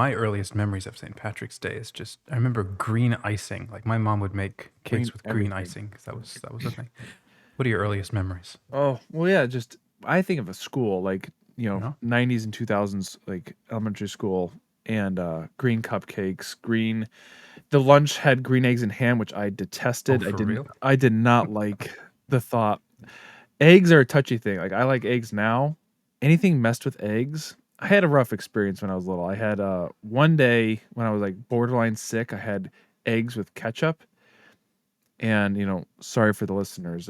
My earliest memories of St. Patrick's Day is just I remember green icing. Like my mom would make Green cakes with green everything. icing because that was the thing. What are your earliest memories? Oh, well, yeah, just I think of a school like, No? 90s and 2000s, like elementary school, and green cupcakes, green. The lunch had green eggs and ham, which I Oh, detested. for real? I did not like the thought. Eggs are a touchy thing. Like I like eggs now. Anything messed with eggs. I had a rough experience when I was little. I had one day when I was like borderline sick, I had eggs with ketchup, and sorry for the listeners.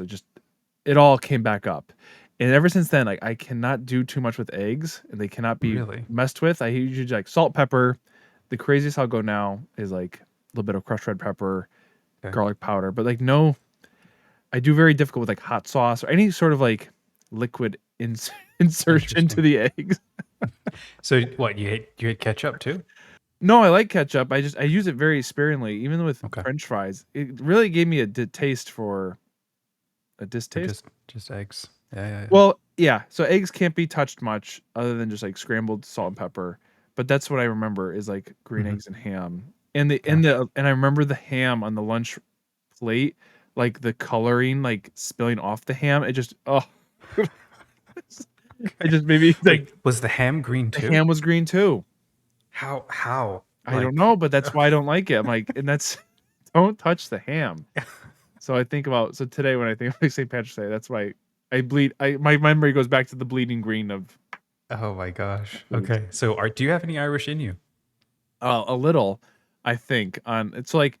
It all came back up. And ever since then, like I cannot do too much with eggs, and they cannot be Really? messed with. I usually like salt, pepper. The craziest I'll go now is like a little bit of crushed red pepper, Okay. garlic powder, but like no, I do very difficult with like hot sauce or any sort of like liquid insertion to Interesting. the eggs. So what, you hate ketchup too? No, I like ketchup. I use it very sparingly, even with Okay. French fries. It really gave me a taste for a Or distaste. just eggs. Yeah, yeah, yeah. Well, yeah. So eggs can't be touched much other than just like scrambled salt and pepper. But that's what I remember is like green Hmm. eggs and ham. Gosh. And I remember the ham on the lunch plate, like the coloring like spilling off the ham. It just it Okay. just made me Wait, like was the ham green the too? ham was green too. How? I don't Like know, but that's why I don't like it. I'm like, and that's don't touch the ham. So I think about so today when I think of like St. Patrick's Day, that's why I bleed. I my memory goes back to the bleeding green of Oh my gosh. foods. Okay. So do you have any Irish in you? A little, I think. On it's like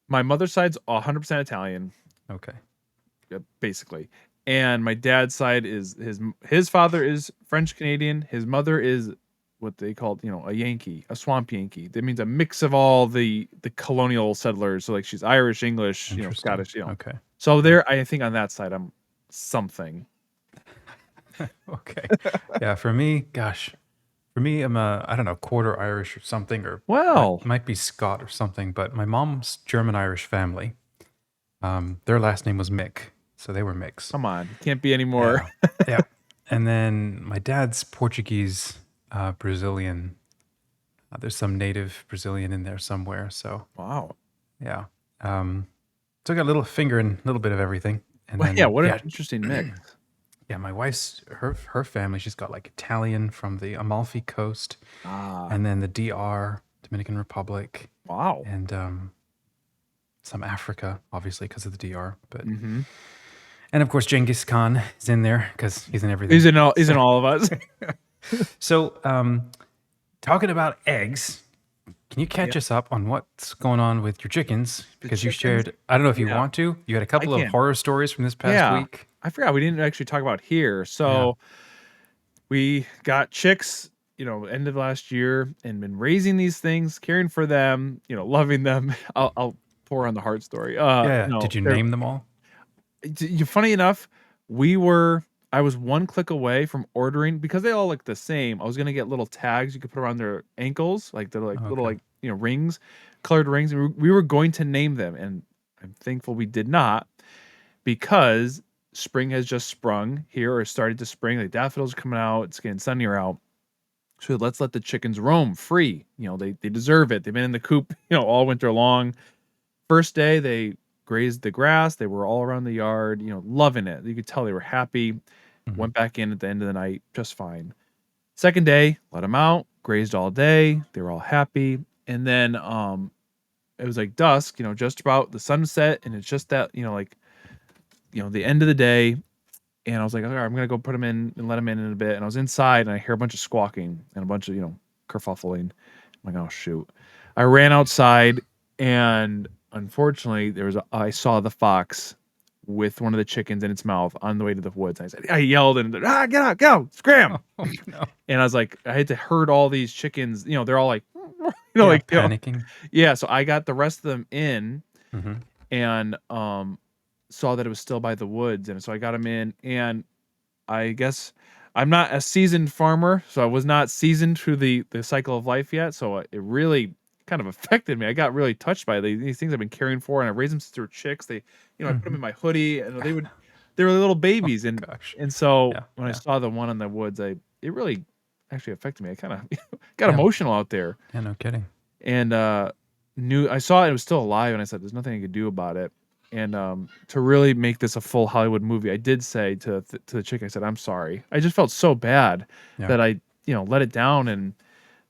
my mother's side's 100% Italian, Okay. basically, and my dad's side is his father is French Canadian. His mother is what they called, a Yankee, a swamp Yankee. That means a mix of all the colonial settlers. So like she's Irish, English, Interesting. Scottish, Okay. So Yeah. there, I think on that side, I'm something. Okay. Yeah, for me, gosh, for me, I'm I don't know, quarter Irish or something, or might Well, might be Scot or something. But my mom's German Irish family, their last name was Mick, so they were mix. come on, can't be any more. Yeah, yeah. And then my dad's Portuguese, Brazilian. There's some native Brazilian in there somewhere. So Wow. yeah. Um, so I got a little finger in a little bit of everything. And Well, yeah, then what an yeah, interesting mix. yeah. My wife's her family. She's got like Italian from the Amalfi Coast, Ah, and then the DR, Dominican Republic, wow. and some Africa, obviously because of the DR. But Hmm. and of course Genghis Khan is in there because he's in everything. He's So, in all of us. so talking about eggs, can you Yeah, catch us up on what's going on with your chickens? the Because you chickens. shared, I don't know if you Yeah, want to. You had a I couple of can. horror stories from this past Yeah, week. I forgot we didn't actually talk about here. Yeah. So we got chicks, end of last year, and been raising these things, caring for them, loving them. I'll pour on the heart story. Yeah. Did you They're name them all? funny enough, we were I was one click away from ordering because they all look the same. I was gonna get little tags you could put around their ankles, like they're like little Okay. like rings, colored rings. And we were going to name them, and I'm thankful we did not because spring has just sprung here or started to spring. Like daffodils are coming out, it's getting sunnier out. So let's let the chickens roam free. They deserve it. They've been in the coop, all winter long. First day, they grazed the grass. They were all around the yard, loving it. You could tell they were happy. Hmm. Went back in at the end of the night just fine. Second day, let them out, grazed all day. They were all happy. And then it was like dusk, just about the sunset, and it's just that, like, the end of the day. And I was like, all right, I'm gonna go put them in and let them in a bit. And I was inside, and I hear a bunch of squawking and a bunch of kerfuffling. I'm like, oh shoot! I ran outside, and unfortunately, I saw the fox with one of the chickens in its mouth on the way to the woods. I yelled and get out, scram! Oh, no. And I was like, I had to herd all these chickens. They're all like, Yeah. Panicking. yeah. So I got the rest of them in, Hmm. and saw that it was still by the woods, and so I got them in, and I guess I'm not a seasoned farmer, so I was not seasoned through the cycle of life yet. So it really kind of affected me. I got really touched by these things I've been caring for, and I raised them since they were chicks. I put them Hmm. in my hoodie, and they were little Oh babies, and gosh. so Yeah. when I Yeah. saw the one in the woods, it really actually affected me. I kind of got Yeah. emotional out there, Yeah, no kidding. and knew I saw it was still alive, and I said, "There's nothing I could do about it." And to really make this a full Hollywood movie, I did say to the chick, I said, "I'm sorry." I just felt so bad Yeah. that I let it down,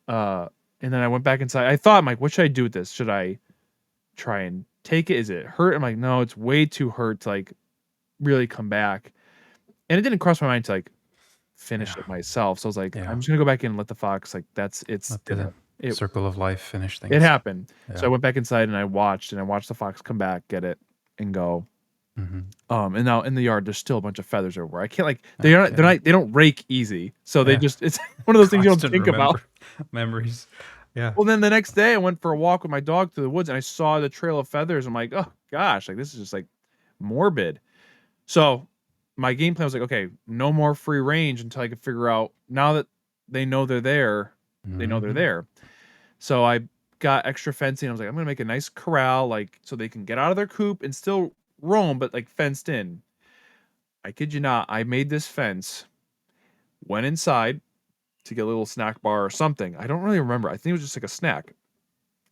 uh, and then I went back inside. I thought, I'm like, "What should I do with this? Should I try and take it? Is it hurt?" I'm like, "No, it's way too hurt to like really come back." And it didn't cross my mind to like finish Yeah. it myself. So I was like, Yeah. I'm just gonna go back in and let the fox like Let the it circle of life finish it things. happened. So I Yeah. went back inside and I watched the fox come back, get it, and go. Mhm. And now in the yard there's still a bunch of feathers everywhere. I can't like Okay. they don't rake easy. So they Yeah. just it's one of those things you don't Constant think about. memories. Yeah. Well, then the next day I went for a walk with my dog through the woods and I saw the trail of feathers. I'm like, oh gosh, like this is just like morbid. So my game plan was like, okay, no more free range until I can figure out now that they know they're there, they know they're Mhm. there. So I got extra fencing. I was like, I'm gonna make a nice corral, like so they can get out of their coop and still roam, but like fenced in. I kid you not, I made this fence, went inside to get a little snack bar or something. I don't really remember. I think it was just like a snack.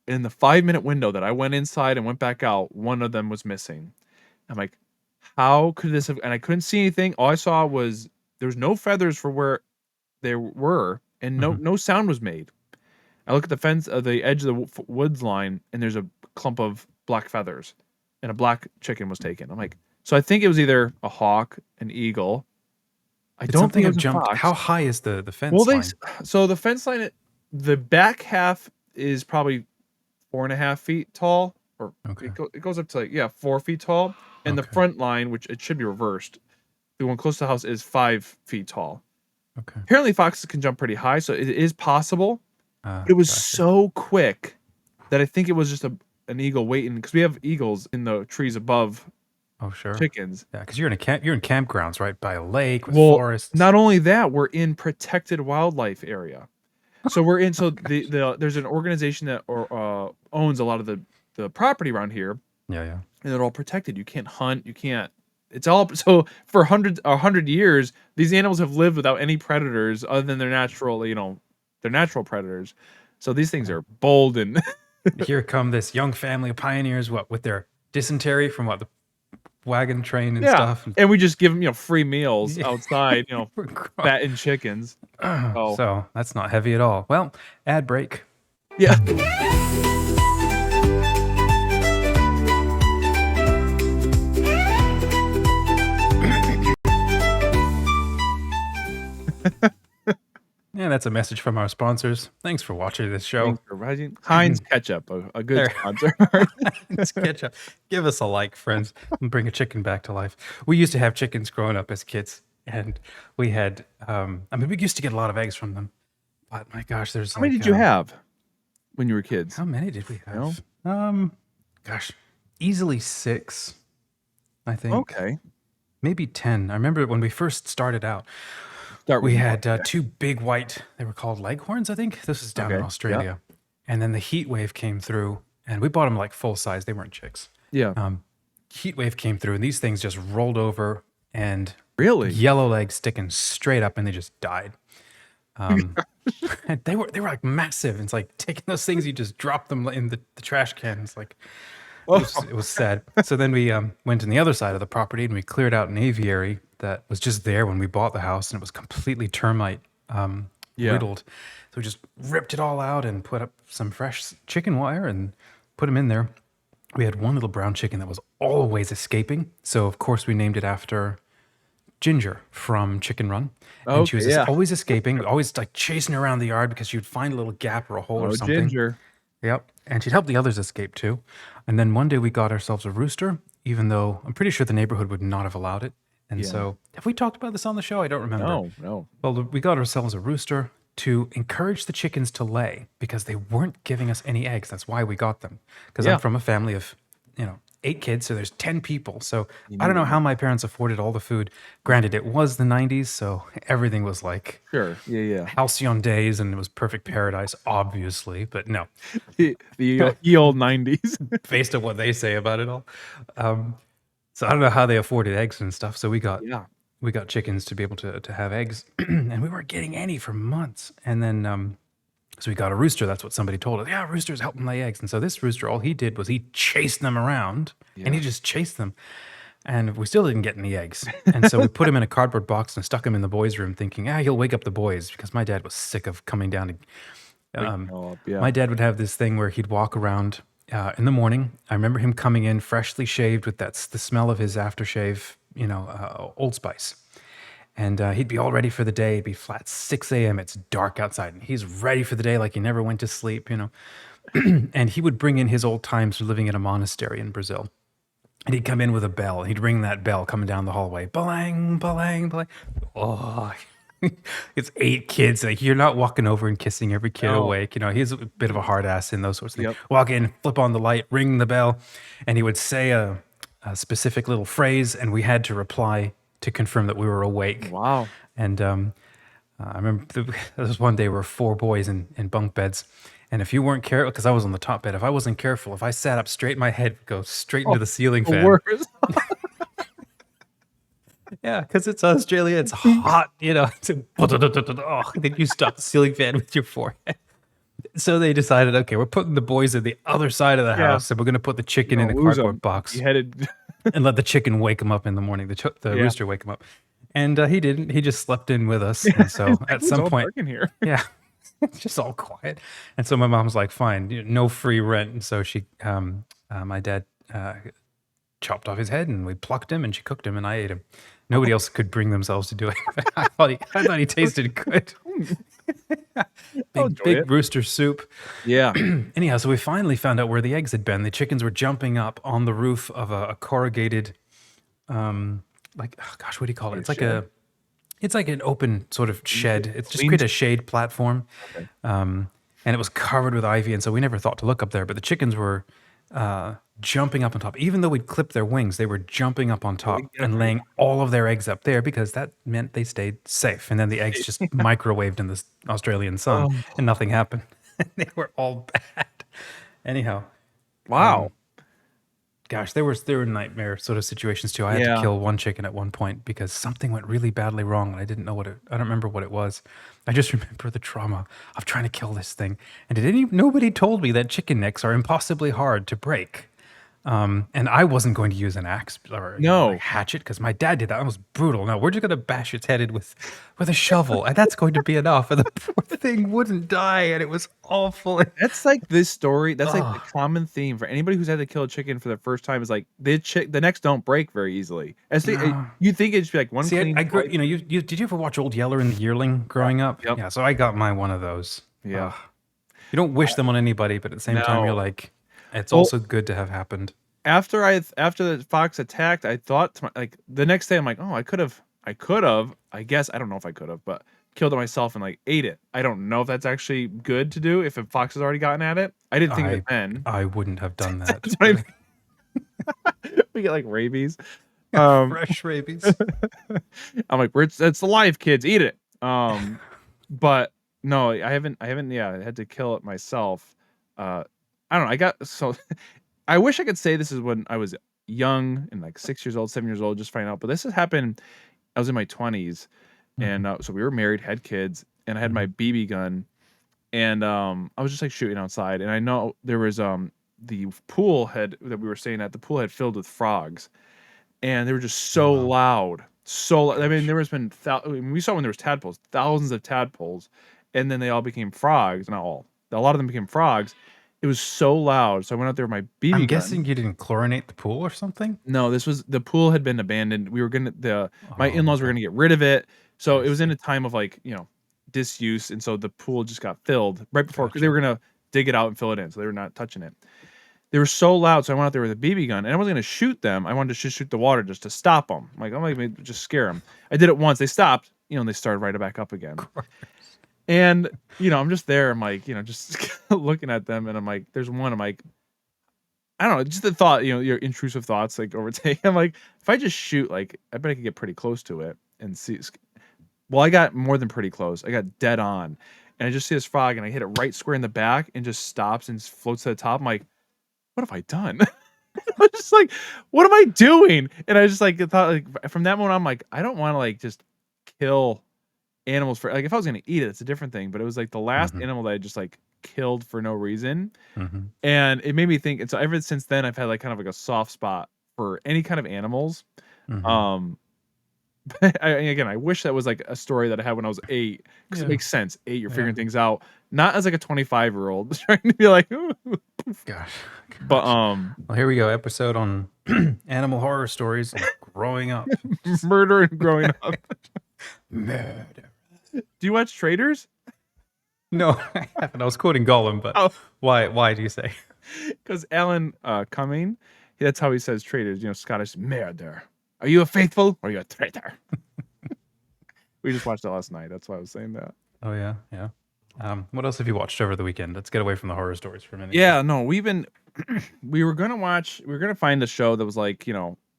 In the 5 minute window that I went inside and went back out, one of them was missing. I'm like, how could this have? And I couldn't see anything. All I saw was there was no feathers for where they were, and Mhm. no sound was made. I look at the fence, the edge of the woods line, and there's a clump of black feathers, and a black chicken was taken. I'm like, so I think it was either a hawk, an eagle. I Did don't think something it have was a jumped? fox. How high is the Well, fence line? so the fence line, the back half is probably 4.5 feet tall, or Okay. it goes up to like 4 feet tall, and the Okay. front line, which it should be reversed, the one close to the house is 5 feet tall. Okay. Apparently, foxes can jump pretty high, so it is possible. But Ah, it was gotcha. so quick that I think it was just an eagle waiting because we have eagles in the trees above Oh, sure. chickens. Yeah, because you're in campgrounds, right, by a lake with Well, forests. not only that, we're in protected wildlife area. So we're in. So Gosh. there's an organization that owns a lot of the property around here, Yeah, yeah. and they're all protected. You can't hunt. You can't. It's all so for hundreds 100 years. These animals have lived without any predators other than their natural, their natural predators. So these things Yeah. are bold and Here come this young family of pioneers, what, with their dysentery from what, the wagon train and yeah, stuff? And and we just give them free meals yeah. outside, We're gro- fattened chickens. Oh So that's not heavy at all. Well, ad break. yeah. Yeah, that's a message from our sponsors. Thanks for watching this show. Thanks for watching. Heinz ketchup, a good There. sponsor. Let's catch up. Give us a like, friends, and bring a chicken back to life. We used to have chickens growing up as kids, and we had, I mean, we used to get a lot of eggs from them. But my gosh, there's How many like, did you have when you were kids? how many did we No? have? Gosh, easily 6, I think. Okay. Maybe 10. I remember when we first started out, Start with we one. had 2 big white, they were called leghorns, I think. This is down in Okay. Yeah. Australia. And then the heat wave came through, and we bought them like full size. They weren't chicks. Yeah. Heat wave came through, and these things just rolled over and Really? yellow legs sticking straight up, and they just died. And they were like massive. It's like taking those things, you just drop them in the trash can. It's like Oh, it was sad. So then we went on the other side of the property and we cleared out an aviary that was just there when we bought the house, and it was completely termite yeah. riddled. So we just ripped it all out and put up some fresh chicken wire and put them in there. We had one little brown chicken that was always escaping. So of course we named it after Ginger from Chicken Run. And she Okay. was Yeah. always escaping, always like chasing around the yard because she'd find a little gap or a hole or Oh, something. Ginger. Yep. And she'd help the others escape too. And then one day we got ourselves a rooster, even though I'm pretty sure the neighborhood would not have allowed it. And Yeah. so, have we talked about this on the show? I don't remember. No. No. Well, we got ourselves a rooster to encourage the chickens to lay because they weren't giving us any eggs. That's why we got them. Because Yeah. I'm from a family of, 8 kids, so there's 10 people. So You I don't need know it. how my parents afforded all the food. Granted, it was the 90s, so everything was like Sure. Yeah. Yeah. halcyon days and it was perfect paradise, obviously. But no, The old 90s. based on what they say about it all. So I don't know how they afforded eggs and stuff. So we got Yeah. we got chickens to be able to have eggs, and we weren't getting any for months. And then so we got a rooster. That's what somebody told us. Yeah, roosters help them lay eggs. And so this rooster, all he did was he chased them around, and he Yeah. just chased them. And we still didn't get any eggs. And so we put him in a cardboard box and stuck him in the boys' room, thinking, he'll wake up the boys, because my dad was sick of coming down to. Wake them all up. Yeah. My dad would have this thing where he'd walk around in the morning. I remember him coming in freshly shaved with the smell of his aftershave, Old Spice. And he'd be all ready for the day. It'd be flat 6 a.m. It's dark outside, and he's ready for the day like he never went to sleep, And he would bring in his old times living in a monastery in Brazil. And he'd come in with a bell. He'd ring that bell coming down the hallway. Balang, balang, balang. Oh, it's 8 kids. Like, you're not walking over and kissing every kid awake. He's a bit of a hard ass in those sorts of things. Yep. Walk in, flip on the light, ring the bell, and he would say a specific little phrase, and we had to reply to confirm that we were awake. Wow. And I remember there was one day we were 4 boys in bunk beds. And if you weren't careful, because I was on the top bed, if I wasn't careful, if I sat up straight, my head would go straight into the ceiling fan. Worse. Yeah, because it's Australia, it's hot, It's then you stop the ceiling fan with your forehead. So they decided, okay, we're putting the boys at the other side of the house, and we're going to put the chicken in a cardboard box You headed. and let the chicken wake him up in the morning. The rooster wake him up, and he didn't. He just slept in with us. And so at some point, in here. yeah, it's just all quiet. And so my mom's like, fine, no free rent. And so my dad chopped off his head, and we plucked him, and she cooked him, and I ate him. Nobody else could bring themselves to do it. I thought he tasted good. big rooster soup. Yeah. Anyhow, so we finally found out where the eggs had been. The chickens were jumping up on the roof of a corrugated, what do you call it? It's like an open sort of shed. It's just create a shade platform. Okay. And it was covered with ivy. And so we never thought to look up there, but the chickens were jumping up on top. Even though we'd clipped their wings, they were jumping up on top and laying all of their eggs up there, because that meant they stayed safe. And then the eggs just microwaved in the Australian sun and nothing happened. They were all bad. Anyhow. Wow. Gosh, there were nightmare sort of situations too. I had to kill one chicken at one point because something went really badly wrong, and I don't remember what it was. I just remember the trauma of trying to kill this thing. And nobody told me that chicken necks are impossibly hard to break. And I wasn't going to use an axe or a hatchet, because my dad did that. That was brutal. No, we're just going to bash its head in with a shovel, and that's going to be enough. And the poor thing wouldn't die, and it was awful. That's like this story. That's like the common theme for anybody who's had to kill a chicken for the first time. Is like the necks don't break very easily. You think it'd just be like one. See, I grew. Did you ever watch Old Yeller and the Yearling growing up? Yep. Yeah. So I got one of those. Yeah. You don't wish them on anybody, but at the same time, you're like, it's also good to have happened. After the fox attacked, I thought the next day I'm like, I could have, I guess, I don't know if I could have, but killed it myself and like ate it. I don't know if that's actually good to do if a fox has already gotten at it. I didn't think of it then. I wouldn't have done that. That's what I mean. We get like rabies. Fresh rabies. I'm like, it's alive, kids, eat it. But no, I haven't. I had to kill it myself. I don't know. I wish I could say this is when I was young and like 6 years old, 7 years old, just finding out. But this has happened. I was in my 20s, and so we were married, had kids, and I had my BB gun, and I was just like shooting outside. And I know there was the pool that we were staying at. The pool had filled with frogs, and they were just so loud. So I mean, there has been we saw when there was tadpoles, thousands of tadpoles, and then they all became frogs. Not all. A lot of them became frogs. It was so loud, so I went out there with my BB gun. I'm guessing you didn't chlorinate the pool or something? No, the pool had been abandoned. We were my in-laws were gonna get rid of it, so it was in a time of like disuse, and so the pool just got filled right before, because they were gonna dig it out and fill it in, so they were not touching it. They were so loud, so I went out there with a BB gun, and I wasn't gonna shoot them. I wanted to just shoot the water just to stop them. I'm like, just scare them. I did it once. They stopped, and they started right back up again. And, I'm just there. I'm like, just looking at them, and I'm like, there's one. I'm like, I don't know, just the thought, your intrusive thoughts like overtake. I'm like, if I just shoot, like, I bet I could get pretty close to it and see. Well, I got more than pretty close. I got dead on, and I just see this frog, and I hit it right square in the back, and just stops and floats to the top. I'm like, what have I done? I was just like, what am I doing? And I just like thought like from that moment I'm like, I don't want to like just kill animals for like if I was gonna eat it, it's a different thing. But it was like the last Mhm. animal that I just like killed for no reason. Mhm. And it made me think, and so ever since then I've had like kind of like a soft spot for any kind of animals. Mhm. Um again, I wish that was like a story that I had when I was 8 because it Yeah. makes sense. 8, you're Yeah. figuring things out, not as like a 25-year-old trying to be like, "Ooh." Gosh. But Gosh. Well, here we go. Episode on animal horror stories and growing up. murder and growing up. Murder. Do you watch Traitors? No, I haven't. I was quoting Gollum, but Oh, why? Why do you say? because Alan Cumming, that's how he says traitors. You know, Scottish murder. Are you a faithful or are you a traitor? We just watched that last night. That's why I was saying that. Oh yeah, yeah. What else have you watched over the weekend? Let's get away from the horror stories for a minute here. Yeah, no, we've been we were gonna find a show that was like,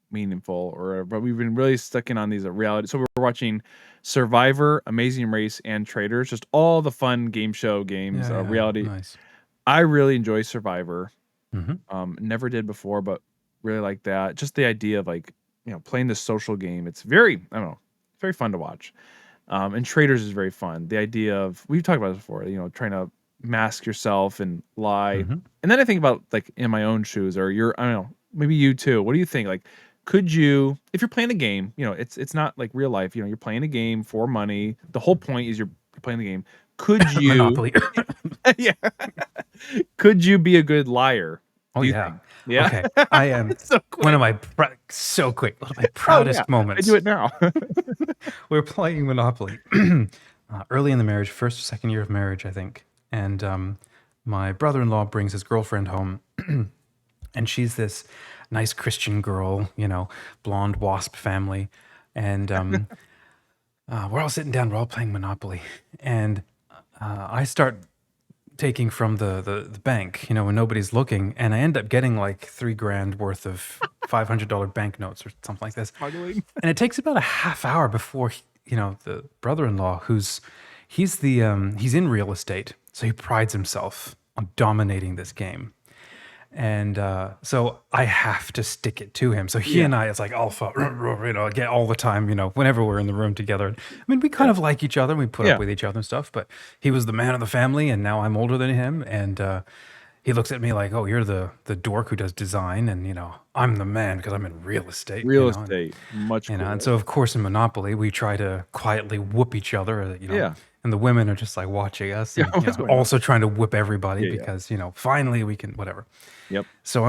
meaningful or but we've been really sticking on these reality. So we're watching Survivor, Amazing Race, and Traitors, just all the fun game show games, Yeah, yeah. reality. Nice. I really enjoy Survivor. Mm-hmm. Never did before, but really like that. Just the idea of like, playing this social game. It's very, I don't know, very fun to watch. And Traders is very fun. The idea of we've talked about this before, trying to mask yourself and lie. Mm-hmm. And then I think about like in my own shoes or I don't know, maybe you too. What do you think? Like, could you, if you're playing a game, it's not like real life, you're playing a game for money. The whole point is you're playing the game. Could you, Monopoly. yeah, could you be a good liar? Oh Do you yeah. think? Yeah. Okay. I am It's so one quick. of my so quick. One of my Oh yeah. proudest I do moments. it now. We're playing Monopoly early in the marriage, first or second year of marriage, I think. And my brother-in-law brings his girlfriend home, and she's this nice Christian girl, blonde wasp family, and we're all sitting down, we're all playing Monopoly, and I start taking from the bank, when nobody's looking, and I end up getting like $3,000 worth of $500 banknotes or something like this. Smuggling. And it takes about a half hour before the brother-in-law, he's in real estate, so he prides himself on dominating this game. And so I have to stick it to him. So he Yeah. and I, it's like alpha, get all the time, whenever we're in the room together. I mean, we kind of like each other. We put Yeah. up with each other and stuff, but he was the man of the family, and now I'm older than him. And he looks at me like, oh, you're the dork who does design, and, I'm the man because I'm in real estate. Real And, estate. Much cooler. and so, of course, in Monopoly, we try to quietly whoop each other, Yeah. and the women are just like watching us Yeah, and what's going on? also trying to whip everybody Yeah, yeah. because, finally we can, whatever. Yep. So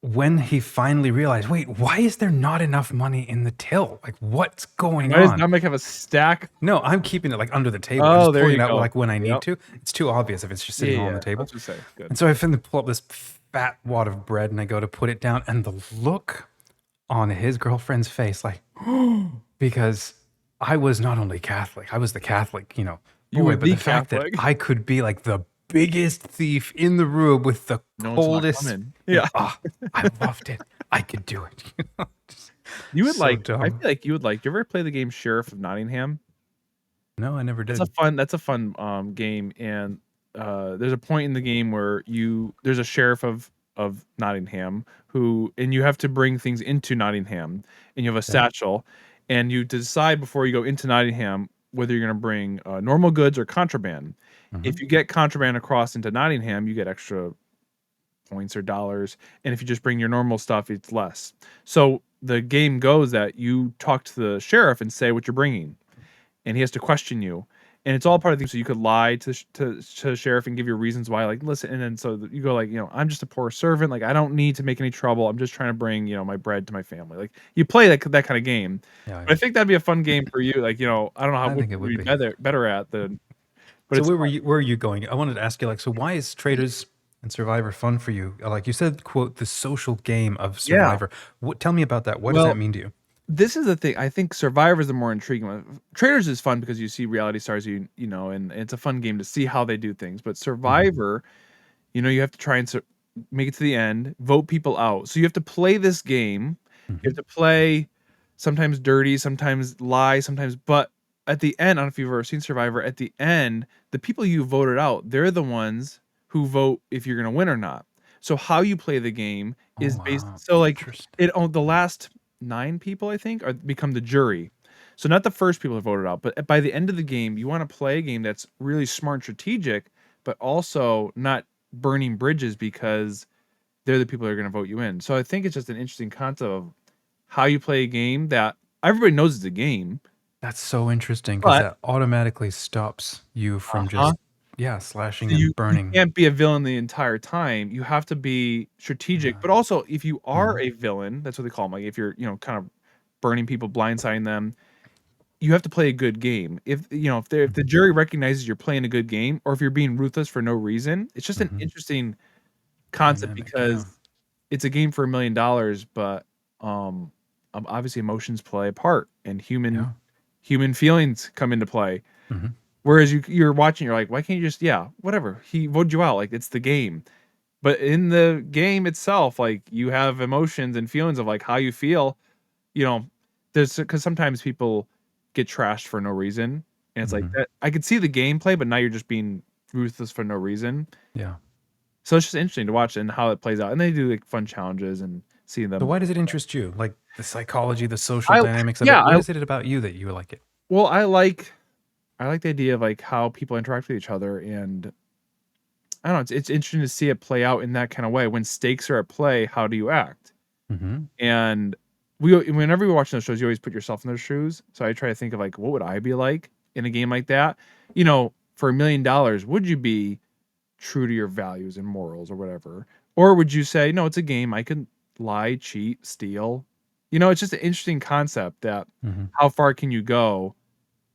when he finally realized, wait, why is there not enough money in the till? Like, what's going Why does on? Dominic have a stack? No, I'm keeping it like under the table. Oh, I'm just there pulling you it out go. like when I need Yep. to. It's too obvious if it's just sitting on the table. That's what I say. Good. And so I finally pull up this fat wad of bread and I go to put it down, and the look on his girlfriend's face, like, because I was not only Catholic, I was the Catholic, You boy, were but the the fact that Catholic. I could be like the biggest thief in the room with the No one's not coldest. coming. Yeah. I loved it. I could do it. You would So I dumb. feel like you would like. Do you ever play the game Sheriff of Nottingham? No, I never did. That's a fun game, and there's a point in the game where there's a sheriff of Nottingham and you have to bring things into Nottingham, and you have a satchel, and you decide before you go into Nottingham whether you're going to bring normal goods or contraband. If you get contraband across into Nottingham, you get extra points or dollars, and if you just bring your normal stuff, it's less. So the game goes that you talk to the sheriff and say what you're bringing, and he has to question you, and it's all part of the thing. So you could lie to the sheriff and give your reasons why, like, listen, and then so you go like, I'm just a poor servant, like I don't need to make any trouble, I'm just trying to bring my bread to my family. Like you play that kind of game. Yeah, But I think that'd be a fun game for you. Like I don't know how I think it would you'd be. be better at the. But So it's where are you going? I wanted to ask you, like, so why is Traitors and Survivor fun for you? Like you said, quote, the social game of Survivor. Tell me about that. What does that mean to you? This is the thing. I think Survivor is the more intriguing one. Traitors is fun because you see reality stars, and it's a fun game to see how they do things. But Survivor, you have to try and make it to the end, vote people out. So you have to play this game. You have to play sometimes dirty, sometimes lie, sometimes. But at the end, I don't know if you've ever seen Survivor. At the end, the people you voted out, they're the ones who vote if you're going to win or not. So how you play the game Oh is based. wow, So like interesting. the last 9 people I think are become the jury. So not the first people that voted out, but by the end of the game, you want to play a game that's really smart and strategic, but also not burning bridges because they're the people that are going to vote you in. So I think it's just an interesting concept of how you play a game that everybody knows it's a game, That's so interesting because but that automatically stops you from uh-huh. just yeah slashing So and you burning. can't be a villain the entire time. You have to be strategic, Yeah. but also if you are Mhm. a villain, that's what they call them. Like if you're, kind of burning people, blindsiding them, you have to play a good game. If the Mhm. jury recognizes you're playing a good game, or if you're being ruthless for no reason, it's just an Mhm. interesting concept Dynamic. Yeah. because it's a game for $1 million, but um, obviously emotions play a part, and human Yeah. human feelings come into play. Mhm. Whereas you're watching, you're like, why can't you just whatever? He voted you out, like it's the game. But in the game itself, like you have emotions and feelings of like how you feel. You know, there's because sometimes people get trashed for no reason, and it's like Mhm. that. I could see the gameplay, but now you're just being ruthless for no reason. Yeah. So it's just interesting to watch and how it plays out. And they do like fun challenges and see So them. why does it interest you? Like the psychology, the social I dynamics of yeah, it. What is it about you that you like it? well, I like the idea of like how people interact with each other, and I don't know, it's interesting to see it play out in that kind of way. When stakes are at play, how do you act? Mhm. And whenever you're watching those shows, you always put yourself in their shoes. So I try to think of like, what would I be like in a game like that? For $1 million, would you be true to your values and morals or whatever? Or would you say, no, it's a game. I can lie, cheat, steal. It's just an interesting concept that Mhm. how far can you go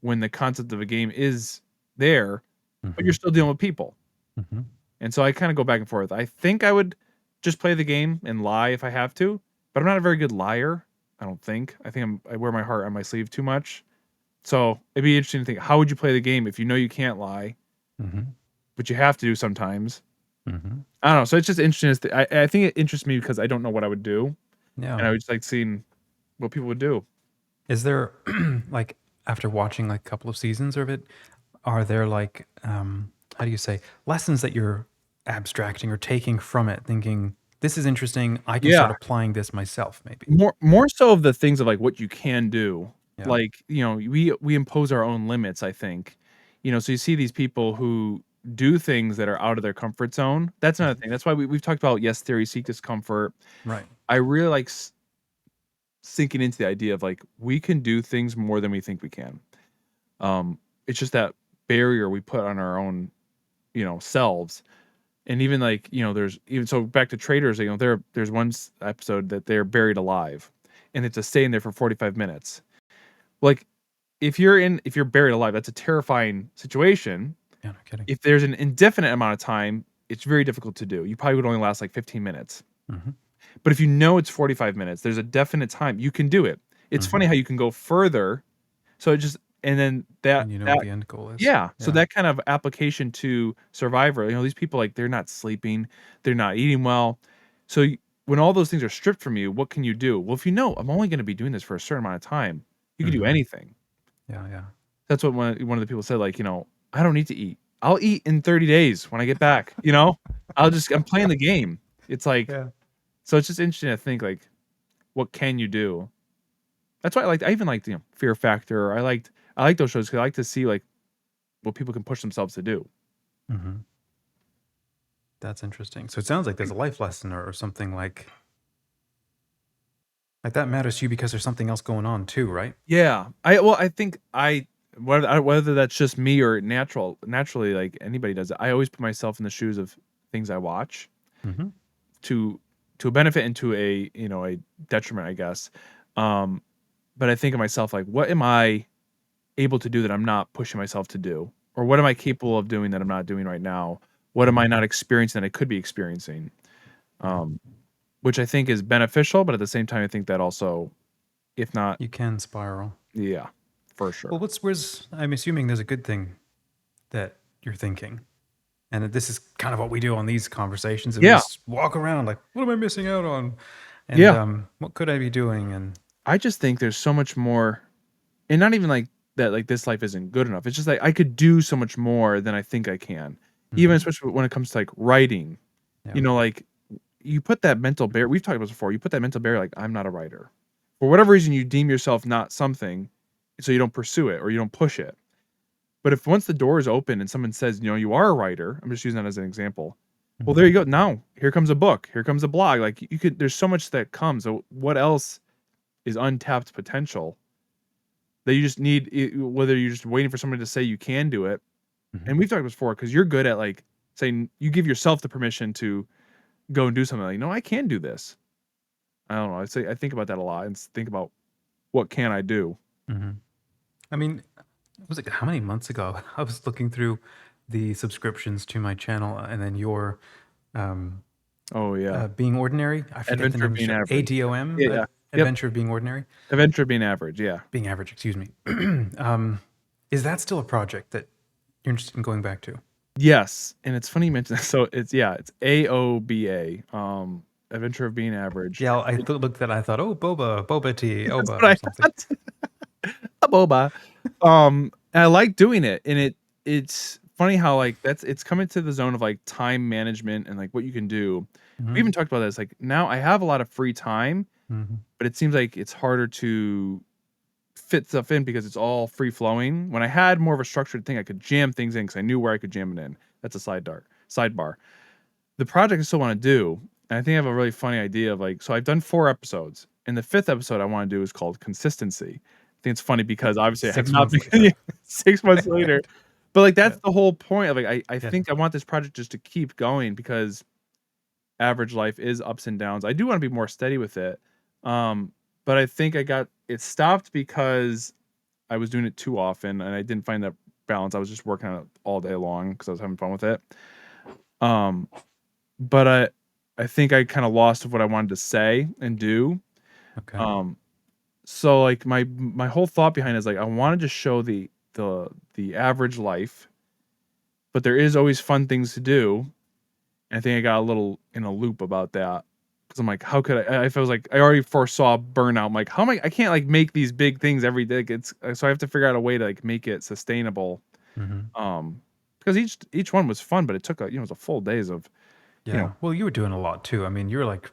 when the concept of a game is there, but you're Mhm. still dealing with people. Mhm. And so I kind of go back and forth. I think I would just play the game and lie if I have to, but I'm not a very good liar. I don't think. I wear my heart on my sleeve too much. So it'd be interesting to think, how would you play the game if you know you can't lie, Mhm. but you have to do sometimes? Mhm. I don't know. So it's just interesting. I think it interests me because I don't know what I would do, Yeah. and I would just like seeing what people would do. Is there like after watching like a couple of seasons of it, are there like how do you say lessons that you're abstracting or taking from it, thinking this is interesting, I can Yeah, start applying this myself maybe. more so of the things of like what you can do. Yeah. Like we impose our own limits. I think, so you see these people who do things that are out of their comfort zone. That's another Mhm. thing. That's why we've talked about yes theory, seek discomfort. Right. I really like sinking into the idea of like we can do things more than we think we can. It's just that barrier we put on our own, selves. And even like, there's even so back to Traitors, there's one episode that they're buried alive, and it's a stay in there for 45 minutes. Like if you're buried alive, that's a terrifying situation. Yeah, no kidding. If there's an indefinite amount of time, it's very difficult to do. You probably would only last like 15 minutes. Mhm. But if you know it's 45 minutes, there's a definite time, you can do it. It's Mhm. funny how you can go further. So it just and then When you know what the end goal is. yeah, so Yeah. that kind of application to Survivor, these people, like, they're not sleeping, they're not eating well. So when all those things are stripped from you, what can you do? Well, if you know I'm only going to be doing this for a certain amount of time, you can do Mhm. anything. Yeah, yeah. That's what one of the people said, like, I don't need to eat. I'll eat in 30 days when I get back. I'm playing the game. It's like Yeah. so it's just interesting to think like what can you do? That's why I even liked, Fear Factor. I like those shows because I like to see like what people can push themselves to do. Mhm. That's interesting. So it sounds like there's a life lesson or something like that matters to you because there's something else going on too, right? Yeah. I think whether that's just me or naturally like anybody does it. I always put myself in the shoes of things I watch Mhm. to a benefit and to a detriment, I guess. Um, but I think of myself like, what am I able to do that I'm not pushing myself to do? Or what am I capable of doing that I'm not doing right now? What am I Mhm. not experiencing that I could be experiencing? Yeah. Um, which I think is beneficial, but at the same time, I think that also, if not, You can spiral. yeah, for Well, sure. where's I'm assuming there's a good thing that you're thinking. And that this is kind of what we do on these conversations. And we Yeah. just walk around like, what am I missing out on? And Yeah. what could I be doing? And I just think there's so much more, and not even like that, like this life isn't good enough. It's just like I could do so much more than I think I can, even mhm. especially when it comes to like writing. Yeah. Like you put that mental barrier. We've talked about this before. You put that mental barrier, like, I'm not a writer. For whatever reason, you deem yourself not something, so you don't pursue it or you don't push it. But if once the door is open and someone says, you are a writer, I'm just using that as an example. Well, there you go. Now here comes a book. Here comes a blog. Like you could. There's so much that comes. So what else is untapped potential that you just need? Whether you're just waiting for somebody to say you can do it, and we've talked about this before, because you're good at like saying you give yourself the permission to go and do something. Like, no, I can do this. I don't know. I think about that a lot and think about what can I do. I mean, it was like how many months ago I was looking through the subscriptions to my channel, and then your Oh yeah, Being Ordinary. I forget the Adventure name of of the Being show. Average. ADOM. Yeah, yep. Adventure of Being Ordinary. Adventure of Being Average. Yeah. Being Average. Excuse me. Is that still a project that you're interested in going back to? Yes, and it's funny you mention that. So it's AOBA. Adventure of Being Average. Yeah, I looked at that. I thought, oh, boba tea, That's oba, what I or something. thought. A boba. And I like doing it, and it's funny how like it's coming to the zone of like time management and like what you can do. We even talked about this. Like now I have a lot of free time, but it seems like it's harder to fit stuff in because it's all free flowing. When I had more of a structured thing, I could jam things in because I knew where I could jam it in. That's a sidebar. The project I still want to do, and I think I have a really funny idea of like, so I've done 4 episodes, and the 5th episode I want to do is called Consistency. I think it's funny because obviously I have 6 not months been later. 6 months later, but like that's Yeah. the whole point of like I Yeah. think I want this project just to keep going because average life is ups and downs. I do want to be more steady with it, but I think it stopped because I was doing it too often and I didn't find that balance. I was just working on it all day long because I was having fun with it. But I think I kind of lost of what I wanted to say and do. Okay. So like my whole thought behind it is like I wanted to show the average life, but there is always fun things to do. And I think I got a little in a loop about that because I'm like, how could I? If I was like, I already foresaw burnout. I'm like, how am I can't like make these big things every day. So I have to figure out a way to like make it sustainable. Because each one was fun, but it took it was a full days of, Yeah. Well, you were doing a lot too. I mean, you were like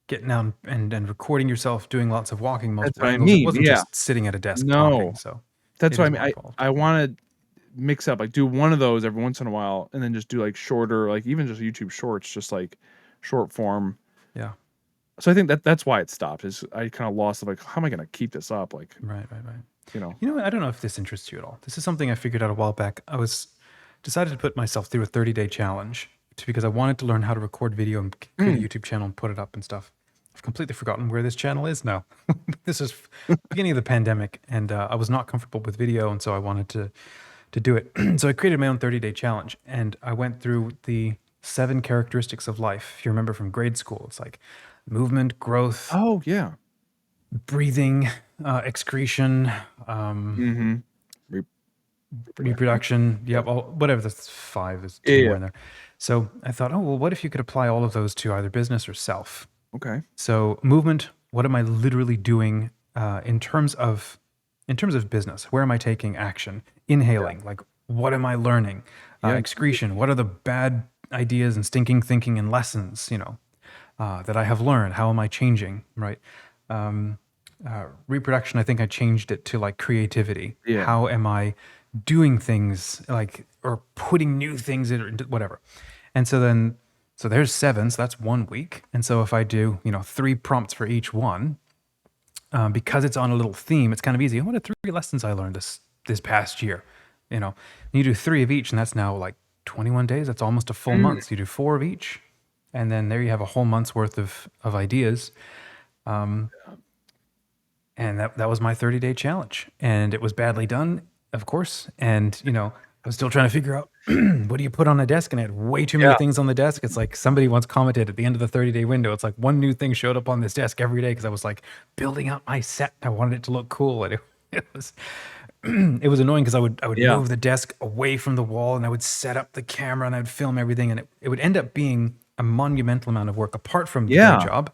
getting out and recording yourself doing lots of walking, that's multiple what I angles. It mean. wasn't Yeah. just sitting at a desk talking. No, So that's it what I is mean. more involved. I want to mix up, like do one of those every once in a while, and then just do like shorter, like even just YouTube shorts, just like short form. Yeah. So I think that's why it stopped. Is I kind of lost like, how am I going to keep this up? Like, Right. you know, You know what? I don't know if this interests you at all. This is something I figured out a while back. I decided to put myself through a 30-day challenge because I wanted to learn how to record video and create a YouTube channel and put it up and stuff. I've completely forgotten where this channel is now. This is beginning of the pandemic, and I was not comfortable with video, and so I wanted to do it. So I created my own 30-day challenge, and I went through the 7 characteristics of life. If you remember from grade school, it's like movement, growth, oh yeah, breathing, excretion, reproduction. Yep, whatever the 5 is, 2 more in there. So I thought, oh well, what if you could apply all of those to either business or self? Okay. So movement, what am I literally doing in terms of business? Where am I taking action? Inhaling, like what am I learning? Excretion, what are the bad ideas and stinking thinking and lessons, that I have learned? How am I changing, right? Reproduction, I think I changed it to like creativity. Yeah. How am I doing things like, or putting new things in, whatever. And so there's 7, so that's 1 week. And so if I do, 3 prompts for each one, because it's on a little theme, it's kind of easy. What are 3 lessons I learned this past year? You do 3 of each, and that's now like 21 days. That's almost a full month. So you do 4 of each, and then there you have a whole month's worth of ideas. And that was my 30-day challenge, and it was badly done, of course. And I was still trying to figure out what do you put on a desk, and I had way too many things on the desk. It's like somebody once commented at the end of the 30-day window, it's like 1 new thing showed up on this desk every day because I was like building out my set. I wanted it to look cool, and it was it was annoying because I would move the desk away from the wall, and I would set up the camera, and I would film everything, and it would end up being a monumental amount of work apart from the day job.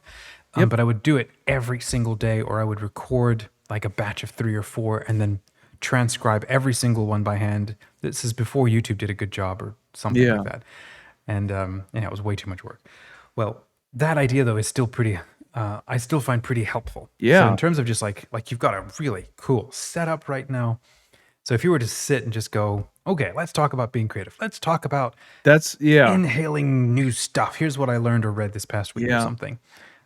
But I would do it every single day, or I would record like a batch of 3 or 4 and then transcribe every single one by hand. This is before YouTube did a good job or something like that. And it was way too much work. Well, that idea though is still pretty. I still find pretty helpful. So Yeah, in terms of just like you've got a really cool setup right now. So if you were to sit and just go, okay, let's talk about being creative. Let's talk about yeah, inhaling new stuff. Here's what I learned or read this past week or yeah. something.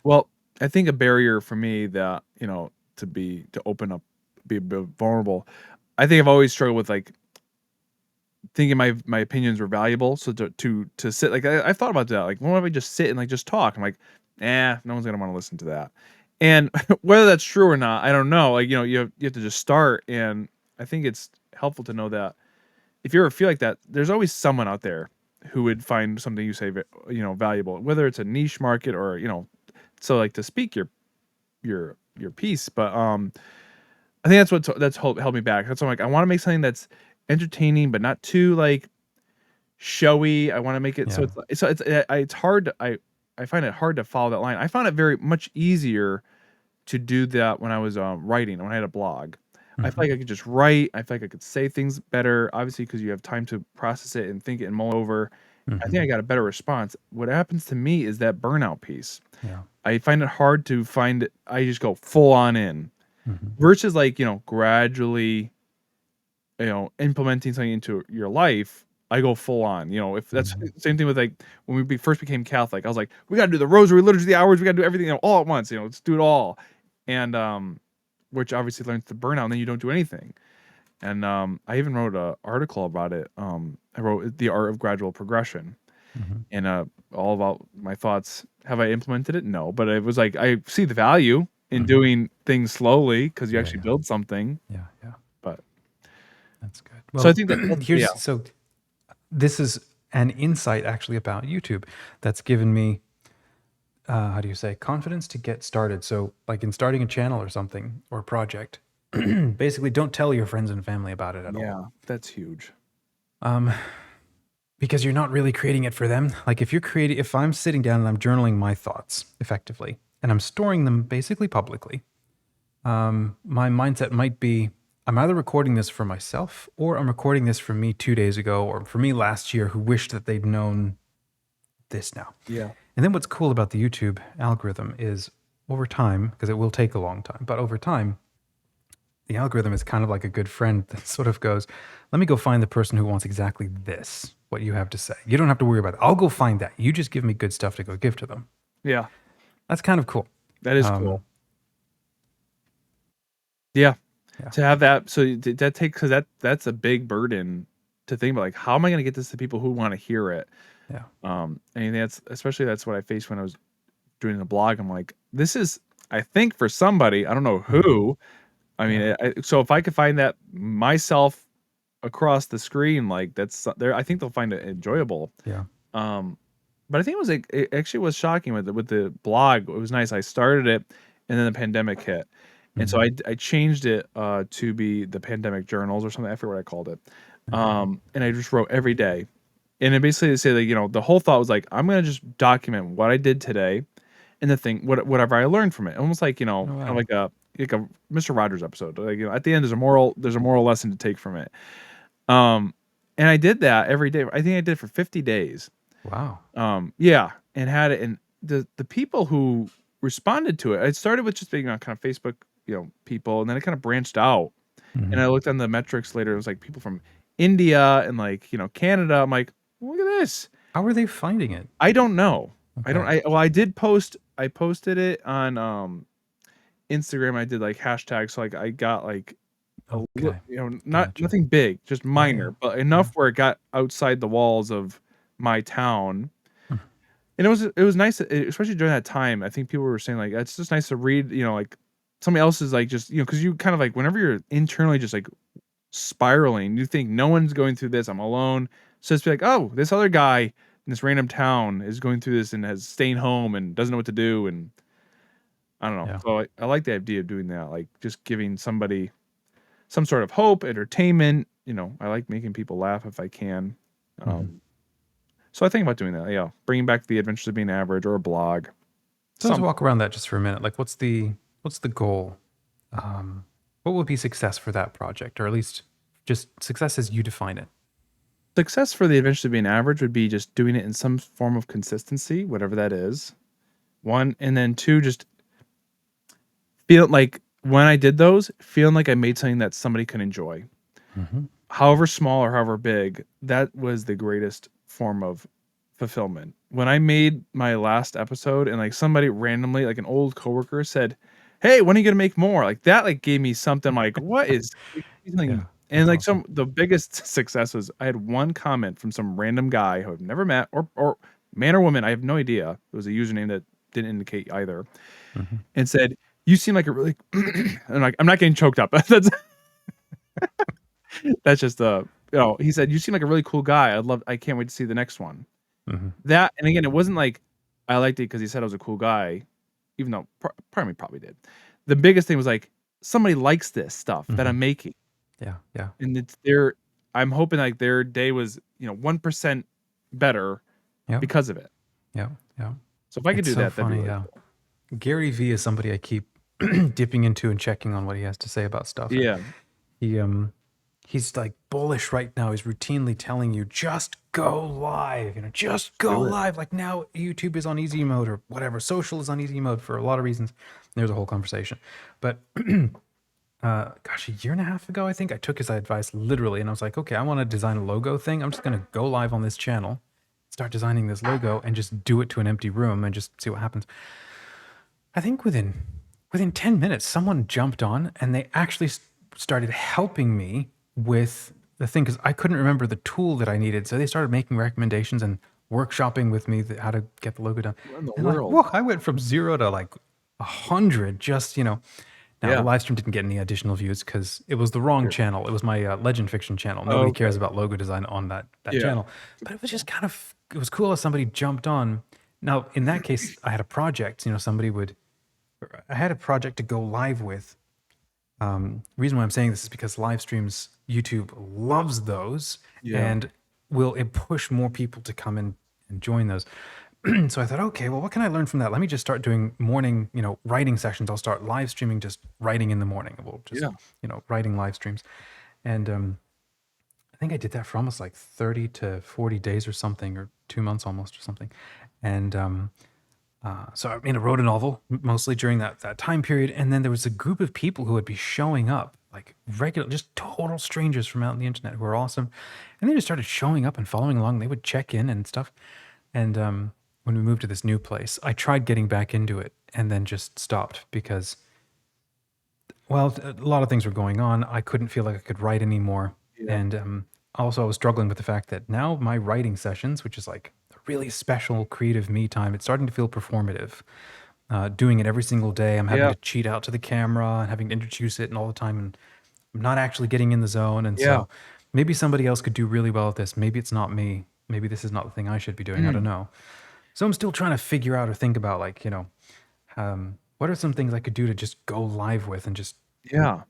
Well, I think a barrier for me that, to open up, be a bit vulnerable. I think I've always struggled with like thinking my opinions were valuable. So to sit like I've thought about that. Like, why don't I just sit and like just talk? I'm like, no one's gonna want to listen to that. And whether that's true or not, I don't know. Like, you have to just start. And I think it's helpful to know that if you ever feel like that, there's always someone out there who would find something you say, valuable, whether it's a niche market or, so like to speak your piece. But I think that's held me back. That's why I'm like, I want to make something that's entertaining, but not too like showy. I want to make it Yeah. it's hard. I find it hard to follow that line. I found it very much easier to do that when I was writing, when I had a blog. I feel Hmm. like I could just write. I feel like I could say things better, obviously, because you have time to process it and think it and mull over. I think I Hmm. got a better response. What happens to me is that burnout piece. Yeah. I find it hard to find. I just go full on in Hmm. versus like gradually implementing something into your life. I go full on. If that's Hmm. same thing with like when first became Catholic, I was like, we got to do the rosary, liturgy, the hours, we got to do everything all at once. Let's do it all, and which obviously learns to burnout, and then you don't do anything. And I even wrote an article about it. I wrote the art of gradual progression, Hmm. and all about my thoughts. Have I implemented it? No, but it was like I see the value in Hmm. doing things slowly because you Yeah. actually Yeah. build something. Yeah. Yeah. But That's good. so I Well, think that's yeah. here's so this is an insight actually about YouTube that's given me how do you say confidence to get started. So like in starting a channel or something or a project, basically don't tell your friends and family about it at all. Yeah, that's huge. Um, because you're not really creating it for them. Like if I'm sitting down and I'm journaling my thoughts effectively and I'm storing them basically publicly, my mindset might be I'm either recording this for myself or I'm recording this for me 2 days ago or for me last year who wished that they'd known this now. Yeah. And then what's cool about the YouTube algorithm is over time, because it will take a long time, but over time, the algorithm is kind of like a good friend that sort of goes, let me go find the person who wants exactly this, what you have to say. You don't have to worry about it. I'll go find that. You just give me good stuff to go give to them. Yeah, That's kind of cool. that is Um, cool. Yeah, yeah. to have that so that takes because that's a big burden to think about, like, how am I gonna get this to people who wanna hear it? Yeah. And that's what I faced when I was doing the blog. I'm like, "This is, I think, for somebody, I don't know Hmm. who." I mean, Yeah. so if I could find that myself across the screen, like, that's there, I think they'll find it enjoyable. Yeah. Um, but I think it actually was shocking with the blog. It was nice. I started it, and then the pandemic hit, and so Hmm. I changed it to be the pandemic journals or something. I forget what I called it. Okay. And I just wrote every day, and it basically said like the whole thought was like I'm gonna just document what I did today, and the thing whatever I learned from it. Almost like Oh, kind of wow. like a Mr. Rogers episode. Like at the end there's a moral lesson to take from it. Um, and I did that every day. I think I did it for 50 days. Wow. Yeah, and had it, and the people who responded to it, it started with just being on kind of Facebook, people, and then it kind of branched out. And Hmm. I looked on the metrics later, it was like people from India and like, Canada. I'm like, look at this. How are they finding it? I don't know. I don't Okay. I well I posted it on Instagram. I did like hashtags, so like I got like Okay. not Gotcha. nothing big, just Yeah. Yeah. minor, but Yeah. enough where it got outside the walls of my town. Hmm. And it was nice, especially during that time. I think people were saying like it's just nice to read, like somebody else's like just because you kind of like whenever you're internally just like spiraling, you think no one's going through this. I'm alone. So it's be like, oh, this other guy in this random town is going through this and has staying home and doesn't know what to do. And I don't know. Yeah. So I like the idea of doing that, like just giving somebody some sort of hope, entertainment. I like making people laugh if I can. Hmm. Um, so I think about doing that. Yeah, bringing back the Adventures of Being Average or a blog. So let's Some walk around that just for a minute. Like, what's the goal? Um, what would be success for that project, or at least just success as you define it? success for the Adventures of Being Average would be just doing it in some form of consistency, whatever that is. One, and then two, just feel like when I did those, feeling like I made something that somebody can enjoy. Mm-hmm. However small or however big, that was the greatest form of fulfillment. When I made my last episode and like somebody randomly, like an old coworker said, "Hey, when are you gonna make more?" Like that, like gave me something like, what is Yeah, and that's like awesome. the biggest success was I had one comment from some random guy who I've never met or man or woman, I have no idea. It was a username that didn't indicate either, Mm-hmm. and said, "You seem like a really," and like I'm not getting choked up. That's just he said, "You seem like a really cool guy. I can't wait to see the next one." Mm-hmm. That, and again, it wasn't like I liked it because he said I was a cool guy, even though part of me probably did. The biggest thing was like somebody likes this stuff that Mm-hmm. I'm making, Yeah, yeah, and it's their. I'm hoping like their day was 1% better yeah, because of it. yeah, yeah. So if I could It's do so that, that'd be funny. really Yeah, cool. Gary Vee is somebody I keep dipping into and checking on what he has to say about stuff, and Yeah, he he's like bullish right now. He's routinely telling you just go live, just go do it. live. Like now YouTube is on easy mode or whatever. Social is on easy mode for a lot of reasons. There's a whole conversation. But gosh, a year and a half ago, I think I took his advice literally and I was like, okay, I want to design a logo thing. I'm just going to go live on this channel, start designing this logo and just do it to an empty room and just see what happens. I think within 10 minutes, someone jumped on and they actually started helping me with the thing because I couldn't remember the tool that I needed. So they started making recommendations and workshopping with me how to get the logo done. What in the And like, world? whoa, I went from 0 to like 100 just. Now the Yeah. live stream didn't get any additional views because it was the wrong Sure. channel. It was my legend fiction channel. Nobody cares Okay. about logo design on that Yeah. channel. But it was just kind of it was cool as somebody jumped on. Now in that case, I had a project. Somebody would I had a project to go live with. Reason why I'm saying this is because live streams, YouTube loves those Yeah. and will it push more people to come in and join those. So I thought, okay, well, what can I learn from that? Let me just start doing morning, writing sessions. I'll start live streaming, just writing in the morning. We'll just, Yeah. writing live streams. And I think I did that for almost like 30 to 40 days or something, or 2 months almost or something. And so I wrote a novel mostly during that time period, and then there was a group of people who would be showing up, like regular, just total strangers from out on the internet who were awesome, and they just started showing up and following along. They would check in and stuff, and when we moved to this new place, I tried getting back into it and then just stopped because, well, a lot of things were going on. I couldn't feel like I could write anymore, Yeah. and also I was struggling with the fact that now my writing sessions, which is like a really special creative me time, it's starting to feel performative. Doing it every single day, I'm having Yeah. to cheat out to the camera and having to introduce it and all the time, and I'm not actually getting in the zone. And Yeah. so maybe somebody else could do really well at this. Maybe it's not me. Maybe this is not the thing I should be doing. I don't know. So I'm still trying to figure out or think about like, what are some things I could do to just go live with and just, Yeah.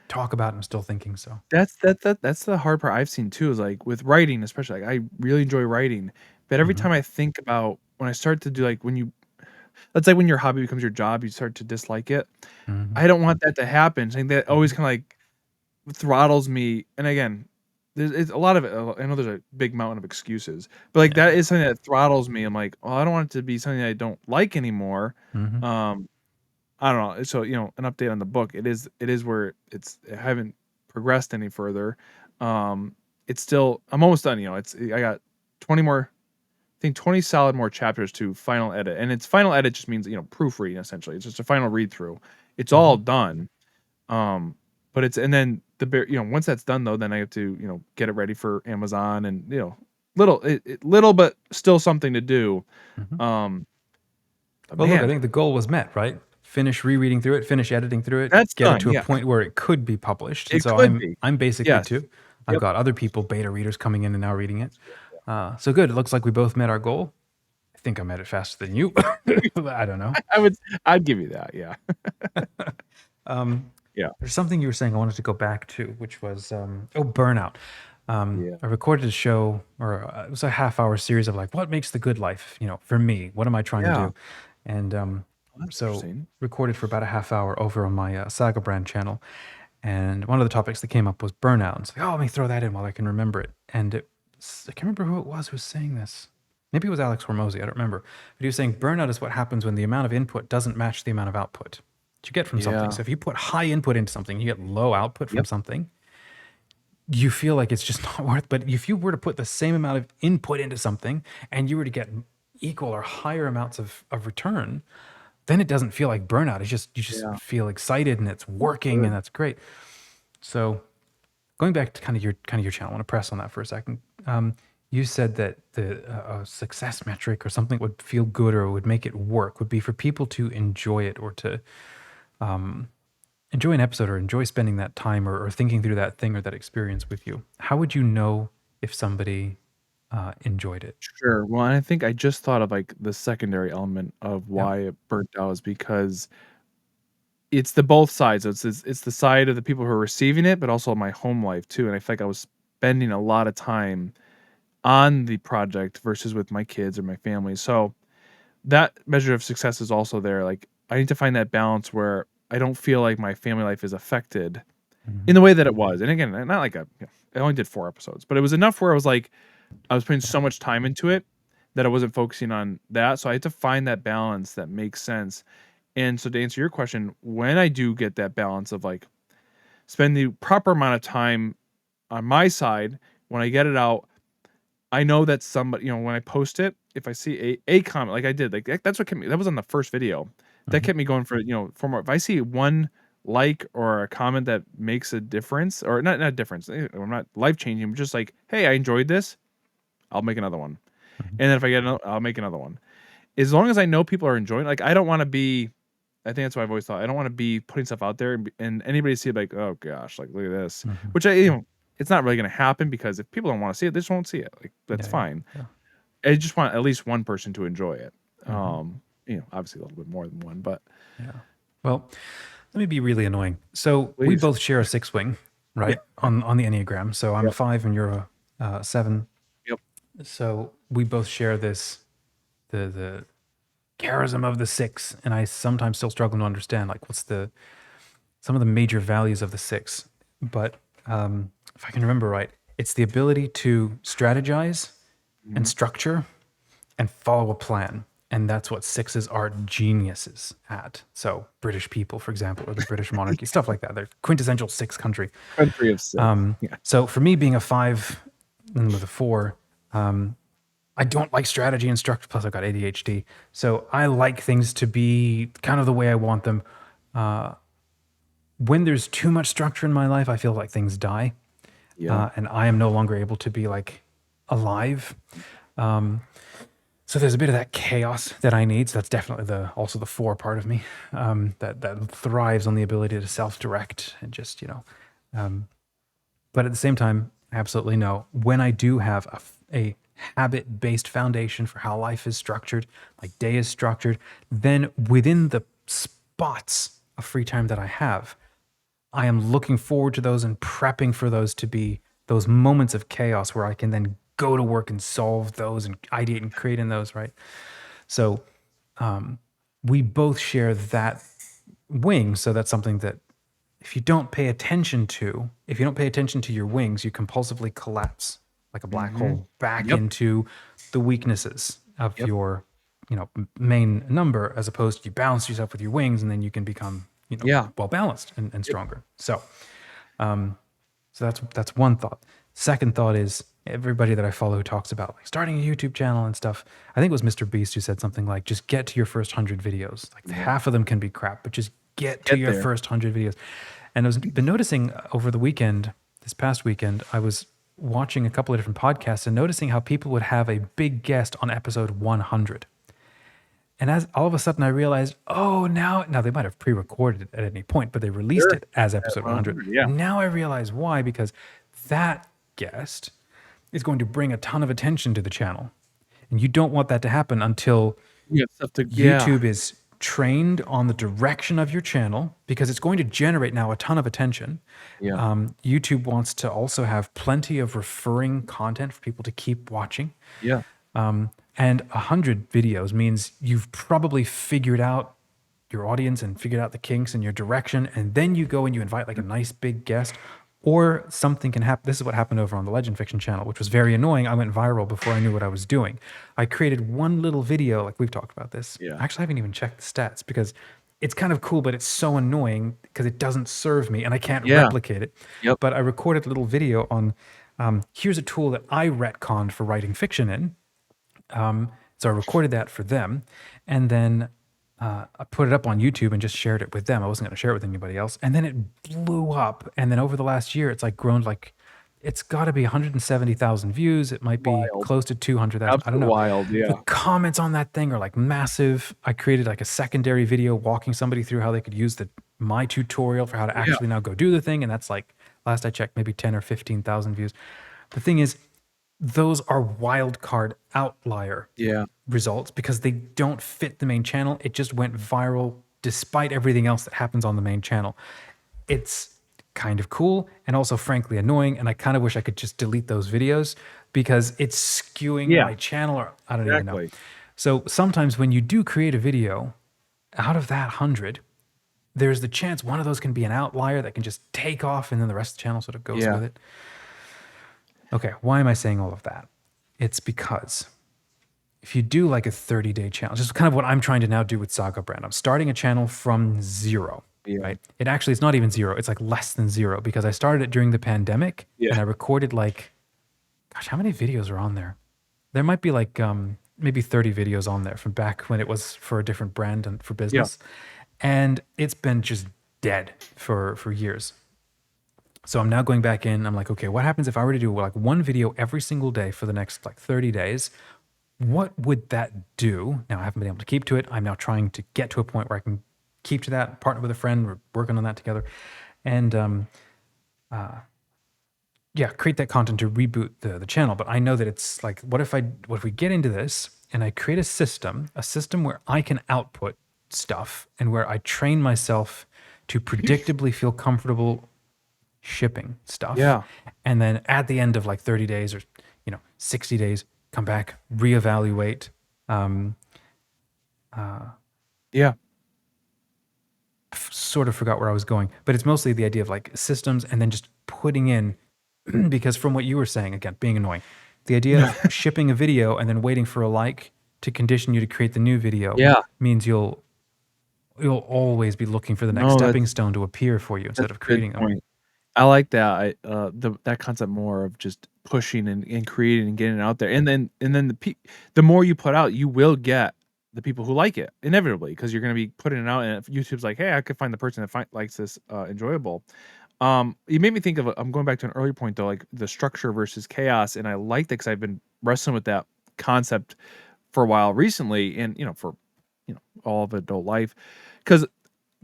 talk about. I'm still thinking so. That's the hard part I've seen too, is like with writing, especially. Like I really enjoy writing, but every Hmm. time I think about when I start to do like when you let's say when your hobby becomes your job, you start to dislike it. Hmm. I don't want that to happen. I think that always Hmm. kind of like throttles me. And again, it's a lot of it. I know there's a big mountain of excuses, but like that Yeah. is something that throttles me. I'm like, oh, I don't want it to be something that I don't like anymore. Hmm. Um, I don't know. So, an update on the book. It is where I haven't progressed any further. It's still I'm almost done, I got 20 more, I think 20 solid more chapters to final edit. And it's final edit just means, proofreading essentially. It's just a final read through. It's all Hmm. done. Um, but it's and then once that's done though, then I have to, get it ready for Amazon and, little but still something to do. Hmm. Um, but Well, look, I man, think the goal was met, right? Finish rereading through it, finish editing through it, that's get it done. to a Yeah. point where it could be published. And It so could I'm be. I'm basically Yes. too. I've Yep. got other people, beta readers, coming in and now reading it. So good. It looks like we both met our goal. I think I met it faster than you. I don't know. I would I'd give you that, yeah. Um, Yeah. there's something you were saying I wanted to go back to, which was burnout. Yeah. I recorded a show, or it was a half-hour series of like what makes the good life. For me, what am I trying to Yeah. do? And Well, that's so interesting. recorded for about a half hour over on my Saga brand channel. And one of the topics that came up was burnout. And it's like, oh, let me throw that in while I can remember it. And I can't remember who it was who was saying this. maybe it was Alex Hormozy, I don't remember. But he was saying burnout is what happens when the amount of input doesn't match the amount of output that you get from something. Yeah. So if you put high input into something, you get low output from Yep. something, you feel like it's just not worth. But if you were to put the same amount of input into something and you were to get equal or higher amounts of return, then it doesn't feel like burnout. It's just, you just Yeah. feel excited and it's working Good. and that's great. So going back to kind of your channel, I want to press on that for a second. You said that the success metric or something would feel good or would make it work would be for people to enjoy it or to enjoy an episode or enjoy spending that time or thinking through that thing or that experience with you. How would you know if somebody enjoyed it? Sure. Well, and I think I just thought of like the secondary element of Yeah. why it burnt out is because it's the both sides. It's the side of the people who are receiving it, but also my home life too. And I feel like I was spending a lot of time on the project versus with my kids or my family. So that measure of success is also there. Like I need to find that balance where I don't feel like my family life is affected in Mhm. the way that it was. And again, not like I only did 4 episodes, but it was enough where I was like, I was putting so much time into it that I wasn't focusing on that. So I had to find that balance that makes sense. And so to answer your question, when I do get that balance of like spend the proper amount of time on my side, when I get it out, I know that somebody, when I post it, if I see a comment like I did, like that's what kept me, that was on the first video. That Mhm. kept me going for more. If I see one like or a comment that makes a difference, or not a difference, I'm not life changing, but just like, hey, I enjoyed this, I'll make another one. Mhm. And then if I get another, I'll make another one. As long as I know people are enjoying, like I don't want to be. I think that's what I've always thought. I don't want to be putting stuff out there and anybody see it like, oh gosh, like look at this, Mhm. which it's not really going to happen because if people don't want to see it, they just won't see it. Like that's Yeah, yeah, fine. yeah. I just want at least one person to enjoy it. Mhm. Obviously a little bit more than one, but Yeah. Well, let me be really annoying. So we please. both share a 6 wing, Yeah. right? On the Enneagram. So I'm a Yep. 5 and you're a 7. Yep. So we both share this the charism of the 6, and I sometimes still struggle to understand like what's some of the major values of the 6. But if I can remember right, it's the ability to strategize and Mhm. structure and follow a plan. And that's what 6s are geniuses at. So British people, for example, or the British monarchy, stuff like that. They're quintessential 6 country. Country of six. Yeah. So for me, being a 5 and with a 4, I don't like strategy and structure. Plus, I've got ADHD, so I like things to be kind of the way I want them. When there's too much structure in my life, I feel like things die, Yeah. and I am no longer able to be like alive. So there's a bit of that chaos that I need. So that's definitely also the 4 part of me that thrives on the ability to self-direct and just But at the same time, I absolutely know when I do have a habit-based foundation for how life is structured, like day is structured, then within the spots of free time that I have, I am looking forward to those and prepping for those to be those moments of chaos where I can then go to work and solve those and ideate and create in those, right? So we both share that wing. So that's something that if you don't pay attention to, if you don't pay attention to your wings, you compulsively collapse like a black Hmm. hole back Yep. into the weaknesses of Yep. your, main number, as opposed to you balance yourself with your wings, and then you can become, Yeah. well balanced and Yep. stronger. So that's one thought. Second thought is everybody that I follow who talks about like starting a YouTube channel and stuff. I think it was Mr. Beast who said something like, just get to your first 100 videos. Like Yeah. half of them can be crap, but just get to Get your there. first 100 videos. And I've been noticing over the weekend, this past weekend, I was watching a couple of different podcasts and noticing how people would have a big guest on episode 100. And as all of a sudden I realized, oh, now they might have pre-recorded it at any point, but they released Sure. it as At episode 100. 100. Yeah. Now I realize why, because that guest is going to bring a ton of attention to the channel. And you don't want that to happen until You got stuff to. Yeah. YouTube is trained on the direction of your channel, because it's going to generate now a ton of attention. Yeah. YouTube wants to also have plenty of referring content for people to keep watching. Yeah. And 100 videos means you've probably figured out your audience and figured out the kinks and your direction. And then you go and you invite like a nice big guest. Or something can happen. This is what happened over on the Legend Fiction channel, which was very annoying. I went viral before I knew what I was doing. I created one little video, like we've talked about this. Yeah. Actually, I haven't even checked the stats because it's kind of cool, but it's so annoying because it doesn't serve me and I can't Yeah. replicate it. Yep. But I recorded a little video on here's a tool that I retconned for writing fiction in. So I recorded that for them, and then I put it up on YouTube and just shared it with them. I wasn't going to share it with anybody else. And then it blew up. And then over the last year, it's like grown like, it's got to be 170,000 views. It might be Wild. close to 200,000. I don't Absolute know. wild. The Yeah. comments on that thing are like massive. I created like a secondary video walking somebody through how they could use my tutorial for how to actually now go do the thing. And that's like, last I checked, maybe 10 or 15,000 views. The thing is, those are wild card outlier Yeah. results because they don't fit the main channel. It just went viral despite everything else that happens on the main channel. It's kind of cool and also frankly annoying, and I kind of wish I could just delete those videos because it's skewing Yeah. my channel, or I don't even know. Exactly. So sometimes when you do create a video, out of that 100, there's the chance one of those can be an outlier that can just take off and then the rest of the channel sort of goes Yeah. with it. Okay, why am I saying all of that? It's because if you do like a 30-day challenge, this is kind of what I'm trying to now do with Saga Brand. I'm starting a channel from zero, right? It actually, it's not even zero. It's like less than zero because I started it during the pandemic and I recorded like, gosh, how many videos are on there? There might be like maybe 30 videos on there from back when it was for a different brand and for business. And it's been just dead for years. So I'm now going back in. I'm like, okay, what happens if I were to do like one video every single day for the next like 30 days? What would that do? Now I haven't been able to keep to it. I'm now trying to get to a point where I can keep to that, partner with a friend. We're working on that together. And create that content to reboot the channel. But I know that it's like, what if we get into this and I create a system where I can output stuff and where I train myself to predictably feel comfortable shipping stuff. Yeah. And then at the end of like 30 days or 60 days, come back, reevaluate. Sort of forgot where I was going, but it's mostly the idea of like systems and then just putting in, because from what you were saying, again, being annoying, the idea of shipping a video and then waiting for a like to condition you to create the new video means you'll always be looking for the next stepping stone to appear for you instead of creating them. I like that. That concept more of just pushing and creating and getting it out there, and then the more you put out, you will get the people who like it inevitably because you're going to be putting it out, and if YouTube's like, hey, I could find the person that likes this enjoyable. You made me think of I'm going back to an earlier point though, like the structure versus chaos, and I like that because I've been wrestling with that concept for a while recently, and for all of adult life, because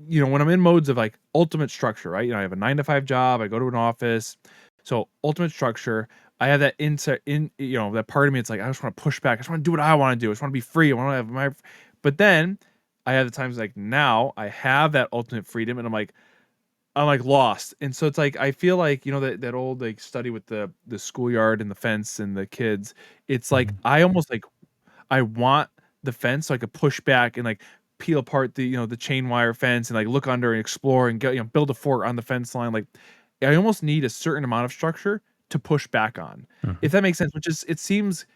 when I'm in modes of like ultimate structure, right? I have a 9-to-5 job. I go to an office. So ultimate structure, I have that that part of me. It's like, I just want to push back. I just want to do what I want to do. I just want to be free. I want to have but then I have the times like now I have that ultimate freedom and I'm like lost. And so it's like, I feel like, that old like study with the schoolyard and the fence and the kids. It's like, I almost like, I want the fence so I could push back and like peel apart the chain wire fence and like look under and explore and go build a fort on the fence line. Like I almost need a certain amount of structure to push back on, if that makes sense. Which is, it seems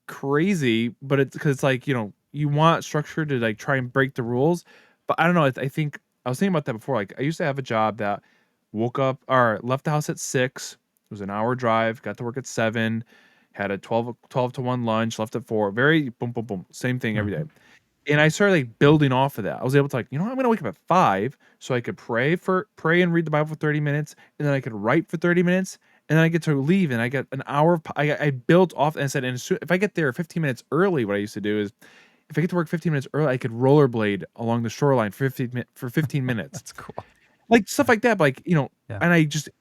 crazy, but it's because it's like you want structure to like try and break the rules. But I don't know. I think I was thinking about that before. Like I used to have a job that woke up or left the house at 6. It was an hour drive. Got to work at 7. Had a 12 to 1 lunch. Left at 4. Very boom, boom, boom. Same thing every day. And I started like building off of that. I was able to like, I'm going to wake up at 5 so I could pray and read the Bible for 30 minutes. And then I could write for 30 minutes. And then I get to leave and I get an hour. I built off and said, and if I get there 15 minutes early, what I used to do is if I get to work 15 minutes early, I could rollerblade along the shoreline for 15 minutes. That's cool. Like stuff like that. But like, and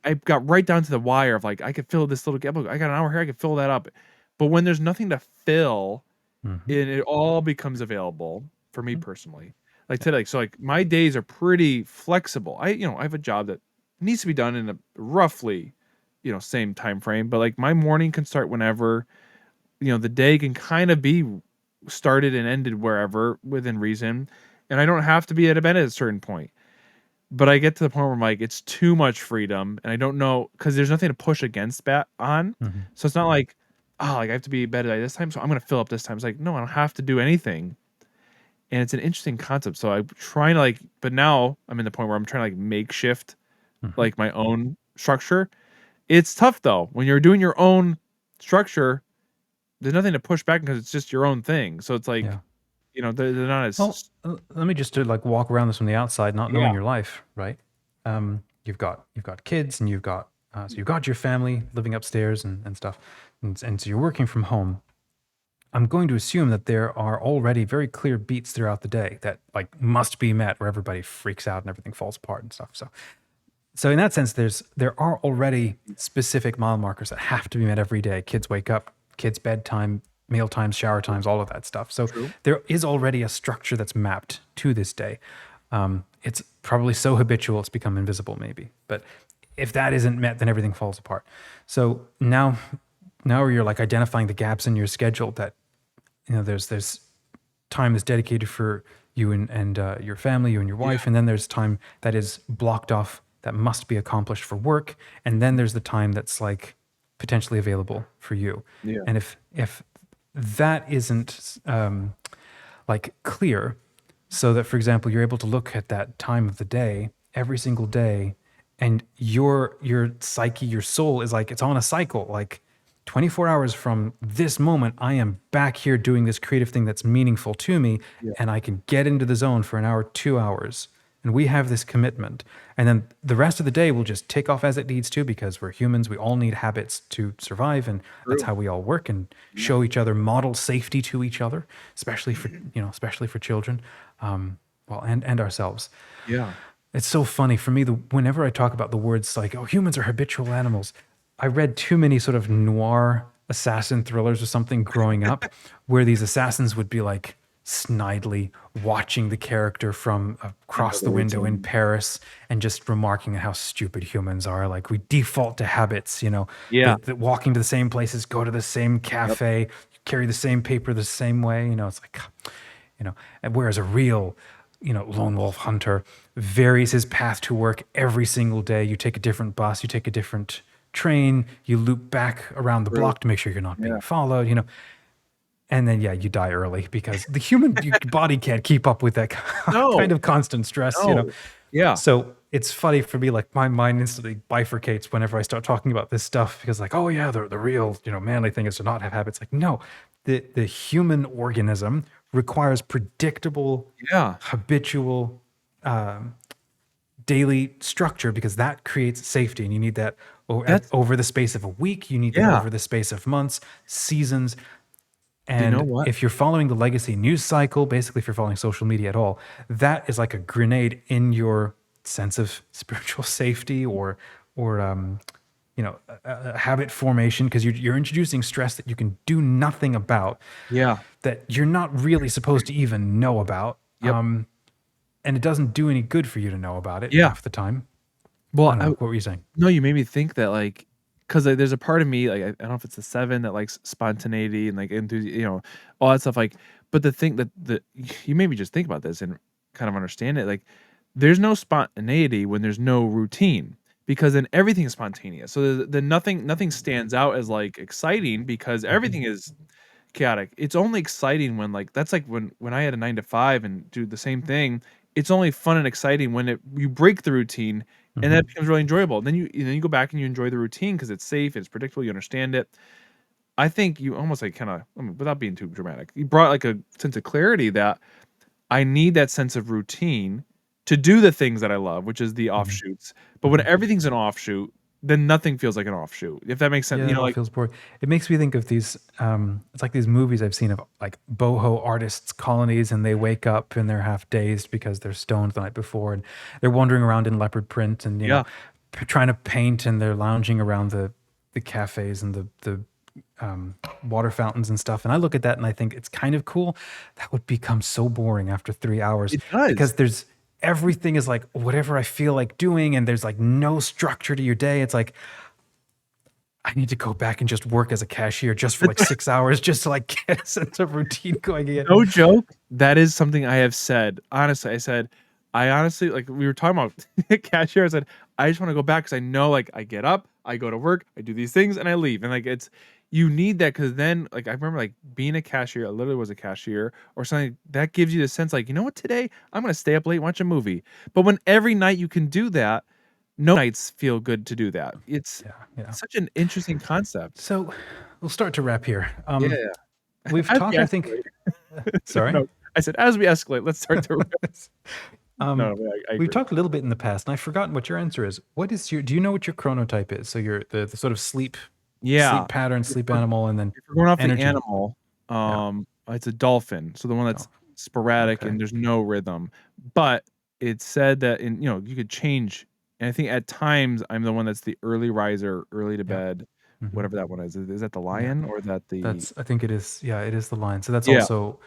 I got right down to the wire of like, I could fill this little gap. I got an hour here. I could fill that up. But when there's nothing to fill, and it all becomes available for me personally. Like today, so like my days are pretty flexible. I have a job that needs to be done in a roughly, same time frame, but like my morning can start whenever, the day can kind of be started and ended wherever within reason, and I don't have to be at a bed at a certain point. But I get to the point where I'm like, it's too much freedom, and I don't know because there's nothing to push against bat on. Mhm. So it's not like, oh, like I have to be better at this time, so I'm gonna fill up this time. It's like, no, I don't have to do anything. And it's an interesting concept. So I'm trying to like, but now I'm in the point where I'm trying to like makeshift Mhm. like my own structure. It's tough though when you're doing your own structure. There's nothing to push back because it's just your own thing. So it's like, Yeah. they're not Well, as let me just do like walk around this from the outside, not yeah knowing your life, right? You've got kids, and you've got your family living upstairs and stuff, and so you're working from home. I'm going to assume that there are already very clear beats throughout the day that like must be met, where everybody freaks out and everything falls apart and stuff. So in that sense, there are already specific mile markers that have to be met every day. Kids wake up, kids bedtime, meal times, shower times, all of that stuff. So true. there is already a structure that's mapped to this day. It's probably so habitual it's become invisible, maybe. But if that isn't met, then everything falls apart. So now you're like identifying the gaps in your schedule that there's time that's dedicated for you and your family, you and your Yeah. wife, and then there's time that is blocked off that must be accomplished for work, and then there's the time that's like potentially available for you. Yeah. And if that isn't like clear, so that for example you're able to look at that time of the day every single day, and your psyche, your soul is like it's on a cycle, like 24 hours from this moment, I am back here doing this creative thing that's meaningful to me, Yeah. and I can get into the zone for an hour, 2 hours. And we have this commitment. And then the rest of the day will just tick off as it needs to, because we're humans. We all need habits to survive. And that's True. how we all work and Yeah. show each other, model safety to each other, especially for children, and ourselves. Yeah. It's so funny for me. Whenever I talk about the words like, "Oh, humans are habitual animals," I read too many sort of noir assassin thrillers or something growing up, where these assassins would be like snidely watching the character from I know across the the window in routine. Paris and just remarking on how stupid humans are. Like we default to habits, Yeah. that walking to the same places, go to the same Yep. cafe, carry the same paper the same way. It's like, and whereas a real lone wolf hunter varies his path to work every single day. You take a different bus, you take a different train, you loop back around the True. block to make sure you're not Yeah. being followed, and then, yeah, you die early because the human body can't keep up with that kind No. of constant stress. No. Yeah. So it's funny for me, like my mind instantly bifurcates whenever I start talking about this stuff, because like, oh yeah, the real, manly thing is to not have habits. Like, no, the human organism requires predictable, Yeah. habitual, um, daily structure, because that creates safety, and you need that That's over the space of a week. You need that yeah. over the space of months, seasons. But you know And what? if you're following the legacy news cycle, basically, if you're following social media at all, that is like a grenade in your sense of spiritual safety, or a habit formation, because you're introducing stress that you can do nothing about, Yeah. that you're not really supposed to even know about. Yep. And it doesn't do any good for you to know about it Yeah. half the time. I Well, don't know. What were you saying? no, you made me think that like, because there's a part of me like I don't know if it's the seven that likes spontaneity and like all that stuff. Like, but the thing that you made me just think about this and kind of understand it. Like, there's no spontaneity when there's no routine because then everything is spontaneous. So then nothing stands out as like exciting because everything is chaotic. It's only exciting when like that's like when I had a 9 to 5 and do the same thing. It's only fun and exciting when you break the routine and Hmm. that becomes really enjoyable. Then you go back and you enjoy the routine because it's safe, it's predictable, you understand it. I think you almost like kind of without being too dramatic, you brought like a sense of clarity that I need that sense of routine to do the things that I love, which is the Hmm. offshoots. But when Hmm. everything's an offshoot, then nothing feels like an offshoot. If that makes sense, Yeah, it all feels boring. It makes me think of these. It's like these movies I've seen of like boho artists' colonies, and they wake up and they're half dazed because they're stoned the night before, and they're wandering around in leopard print, and yeah, trying to paint, and they're lounging around the cafes and the water fountains and stuff. And I look at that and I think it's kind of cool. That would become so boring after 3 hours, it does. because there's everything is like whatever I feel like doing, and there's like no structure to your day. It's like I need to go back and just work as a cashier just for like 6 hours, just to like get a sense of routine going again. No joke. That is something I have said. Honestly, I said, I honestly, like, we were talking about cashier. I said, I just want to go back because I know, like, I get up, I go to work, I do these things, and I leave. And like, you need that because then, like, I remember like being a cashier. I literally was a cashier or something. That gives you the sense, like, you know what, today I'm gonna stay up late, watch a movie. But when every night you can do that, no nights feel good to do that. It's Yeah, yeah. such an interesting concept. So we'll start to wrap here. Yeah. We've As we talked, I think. escalate. Sorry. No, I said, as we escalate, let's start to. um, No, I we've agree. talked a little bit in the past, and I've forgotten what your answer is. What is your? Do you know what your chronotype is? So you're the sort of Yeah. sleep pattern, If sleep we're animal, and then if we're going off the energy. animal, Yeah. it's a dolphin, so the one that's Dolphin. sporadic Okay. and there's no rhythm. But it said that you could change, and I think at times I'm the one that's the early riser, early to Yeah. bed, Hmm. whatever that one is. Is that the Yeah. lion or is that the. I think it is. Yeah, it is the lion. So that's Yeah. also.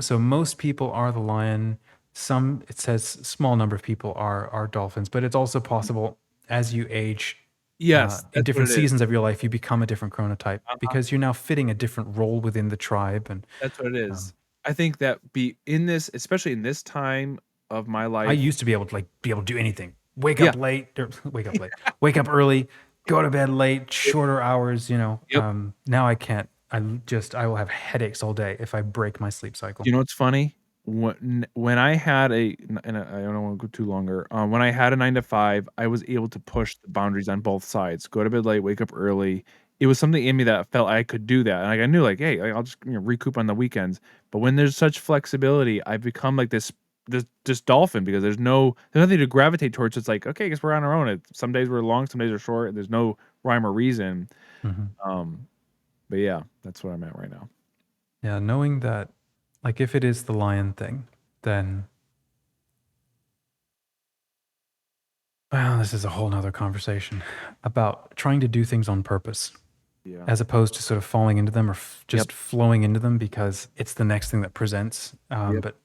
So most people are the lion. Some, it says, small number of people are dolphins, but it's also possible as you age, Yes, in that's what different it is. seasons of your life, you become a different chronotype Uh-huh. because you're now fitting a different role within the tribe. And That's what it um, is. I think that be in this, especially in this time of my I life. used to be able to do anything. Wake Yeah. up late, or wake up late, wake up early, go to bed late, shorter hours. Yep. Now I can't. I will have headaches all day if I break my sleep cycle. You know what's funny? When I had I don't wanna go too longer, when I had a 9 to 5, I was able to push the boundaries on both sides, go to bed late, wake up early. It was something in me that felt I could do that, and, like, I knew, like, "Hey, like, I'll just, recoup on the weekends." But when there's such flexibility, I've become like this dolphin because there's nothing to gravitate towards. It's like, "Okay, I guess we're on our own." Some days we're long, some days are short, there's no rhyme or reason. Hmm. Um, but yeah, that's where I'm at right now. Yeah, knowing that, like, if it is the lion thing, then, well, this is a whole nother conversation about trying to do things on purpose Yeah. as opposed to sort of falling into them or Yep. just flowing into them because it's the next thing that presents. Yep. But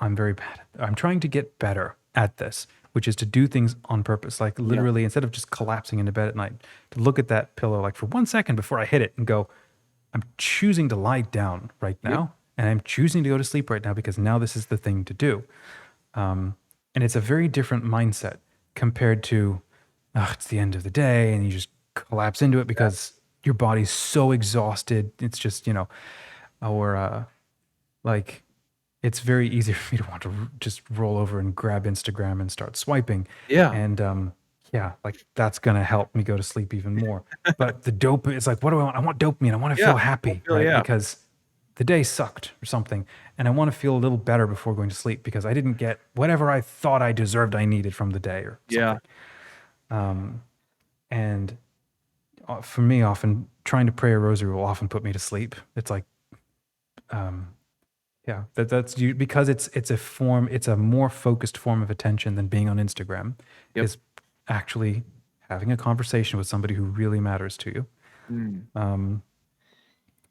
I'm very bad. I'm trying to get better at this, which is to do things on purpose. Like, Yeah. literally, instead of just collapsing into bed at night, to look at that pillow like for 1 second before I hit it and go, I'm choosing to lie down right Yep. now, and I'm choosing to go to sleep right now because now this is the thing to do. And it's a very different mindset compared to, it's the end of the day, and you just collapse into it because your body's so exhausted. It's just, or like, it's very easy for me to want to just roll over and grab Instagram and start swiping. Yeah. And yeah, like, that's going to help me go to sleep even more. But the dopamine, it's like, what do I want? I want dopamine. I want to Yeah, feel I happy, feel right? yeah. Because the day sucked or something. And I want to feel a little better before going to sleep because I didn't get whatever I thought I deserved I needed from the day or Yeah. something. And for me, often trying to pray a rosary will often put me to sleep. It's like, yeah, that's you because it's a more focused form of attention than being on Instagram. Yep. Is actually having a conversation with somebody who really matters to you. Mm.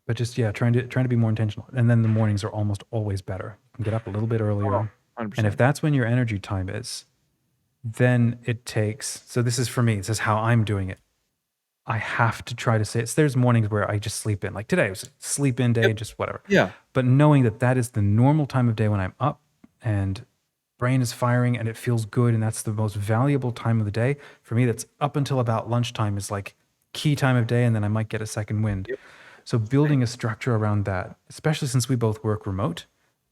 But just, yeah, trying to be more intentional. And then the mornings are almost always better. You can get up a little bit Oh, earlier. And if 100%. that's when your energy time is, then it takes, so this is for me, this is how I'm doing it. I have to try to say it's, there's mornings where I just sleep in. Like today was a sleep in day, Yep. just whatever. Yeah. But knowing that that is the normal time of day when I'm up and brain is firing and it feels good, and that's the most valuable time of the day for me. That's up until about lunchtime is like key time of day, and then I might get a second wind. Yep. So building a structure around that, especially since we both work remote,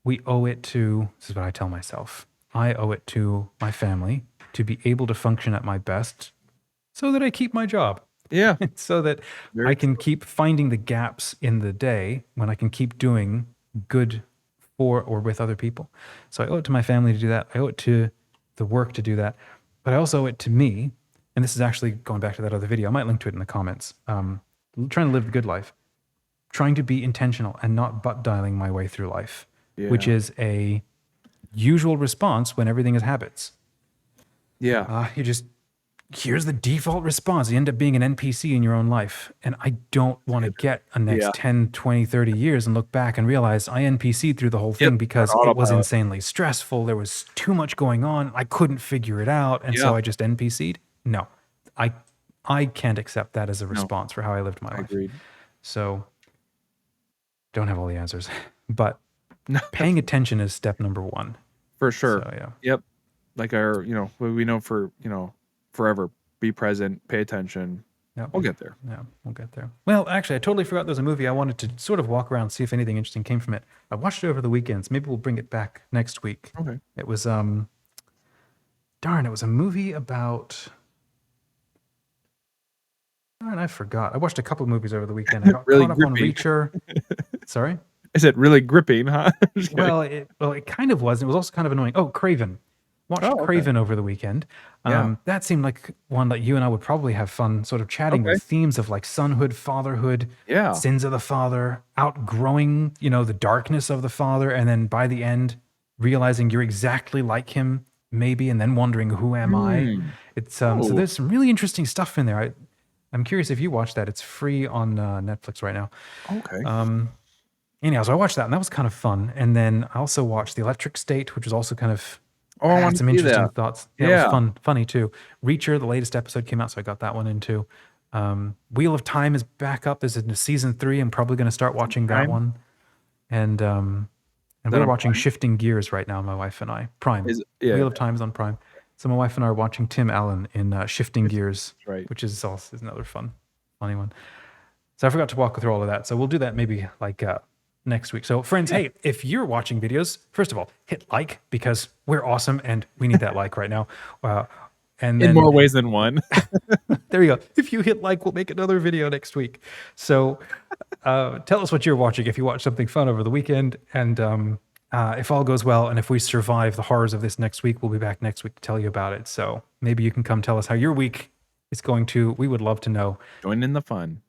we owe it to, this is what I tell myself, I owe it to my family to be able to function at my best so that I keep my job. Yeah. So that Very I can true. keep finding the gaps in the day when I can keep doing good for or with other people. So I owe it to my family to do that. I owe it to the work to do that. But I also owe it to me. And this is actually going back to that other video. I might link to it in the comments. Trying to live the good life, trying to be intentional and not butt dialing my way through life, which Yeah. is a usual response when everything is habits. Yeah. You just, here's the default response. You end up being an NPC in your own life. And I don't want to get a next Yeah. 10, 20, 30 years and look back and realize I NPC'd through the whole thing Yep. because On it was autopilot. insanely stressful. There was too much going on. I couldn't figure it out. And Yeah. so I just NPC'd. No, I can't accept that as a No, response for how I lived my I life. agreed. So don't have all the answers, but No, paying attention is step number one. for sure. So yeah. Yep. like our, what we know for, forever. Be present, pay attention. Yeah. We'll get there. Yeah, we'll get there. Well, actually, I totally forgot there's a movie I wanted to sort of walk around, see if anything interesting came from it. I watched it over the weekends. Maybe we'll bring it back next week. Okay. It was it was a movie about. Darn, I forgot. I watched a couple of movies over the weekend. I got Really caught up on grippy. Reacher. Sorry. I said really gripping, huh? Just kidding. Well, it kind of was. It was also kind of annoying. Oh, Craven. Watched Oh, okay. Craven over the weekend. Yeah. That seemed like one that you and I would probably have fun sort of chatting Okay. with themes of like sonhood, fatherhood, Yeah. sins of the father, outgrowing, the darkness of the father, and then by the end realizing you're exactly like him, maybe, and then wondering who am I? Hmm. It's so Oh. there's some really interesting stuff in there. I'm curious if you watched that. It's free on Netflix right now. Okay. Anyhow, so I watched that, and that was kind of fun. And then I also watched The Electric State, which was also kind of Oh, I had want to some see interesting that. thoughts. Yeah, Yeah. it was funny too. Reacher, the latest episode came out, so I got that one in too. Wheel of Time is back up. This is in season 3. I'm probably going to start watching that Prime? one. And that we're on watching Prime? Shifting Gears right now, my wife and I. Prime. Yeah. Wheel of Time is on Prime. So my wife and I are watching Tim Allen in Shifting Gears, That's right. which is also another funny one. So I forgot to walk through all of that. So we'll do that maybe like next week. So friends, hey, if you're watching videos, first of all, hit like because we're awesome and we need that like right now. And then In more ways than one. there you go. If you hit like, we'll make another video next week. So tell us what you're watching if you watch something fun over the weekend. And if all goes well, and if we survive the horrors of this next week, we'll be back next week to tell you about it. So maybe you can come tell us how your week is going to. We would love to know. Join in the fun.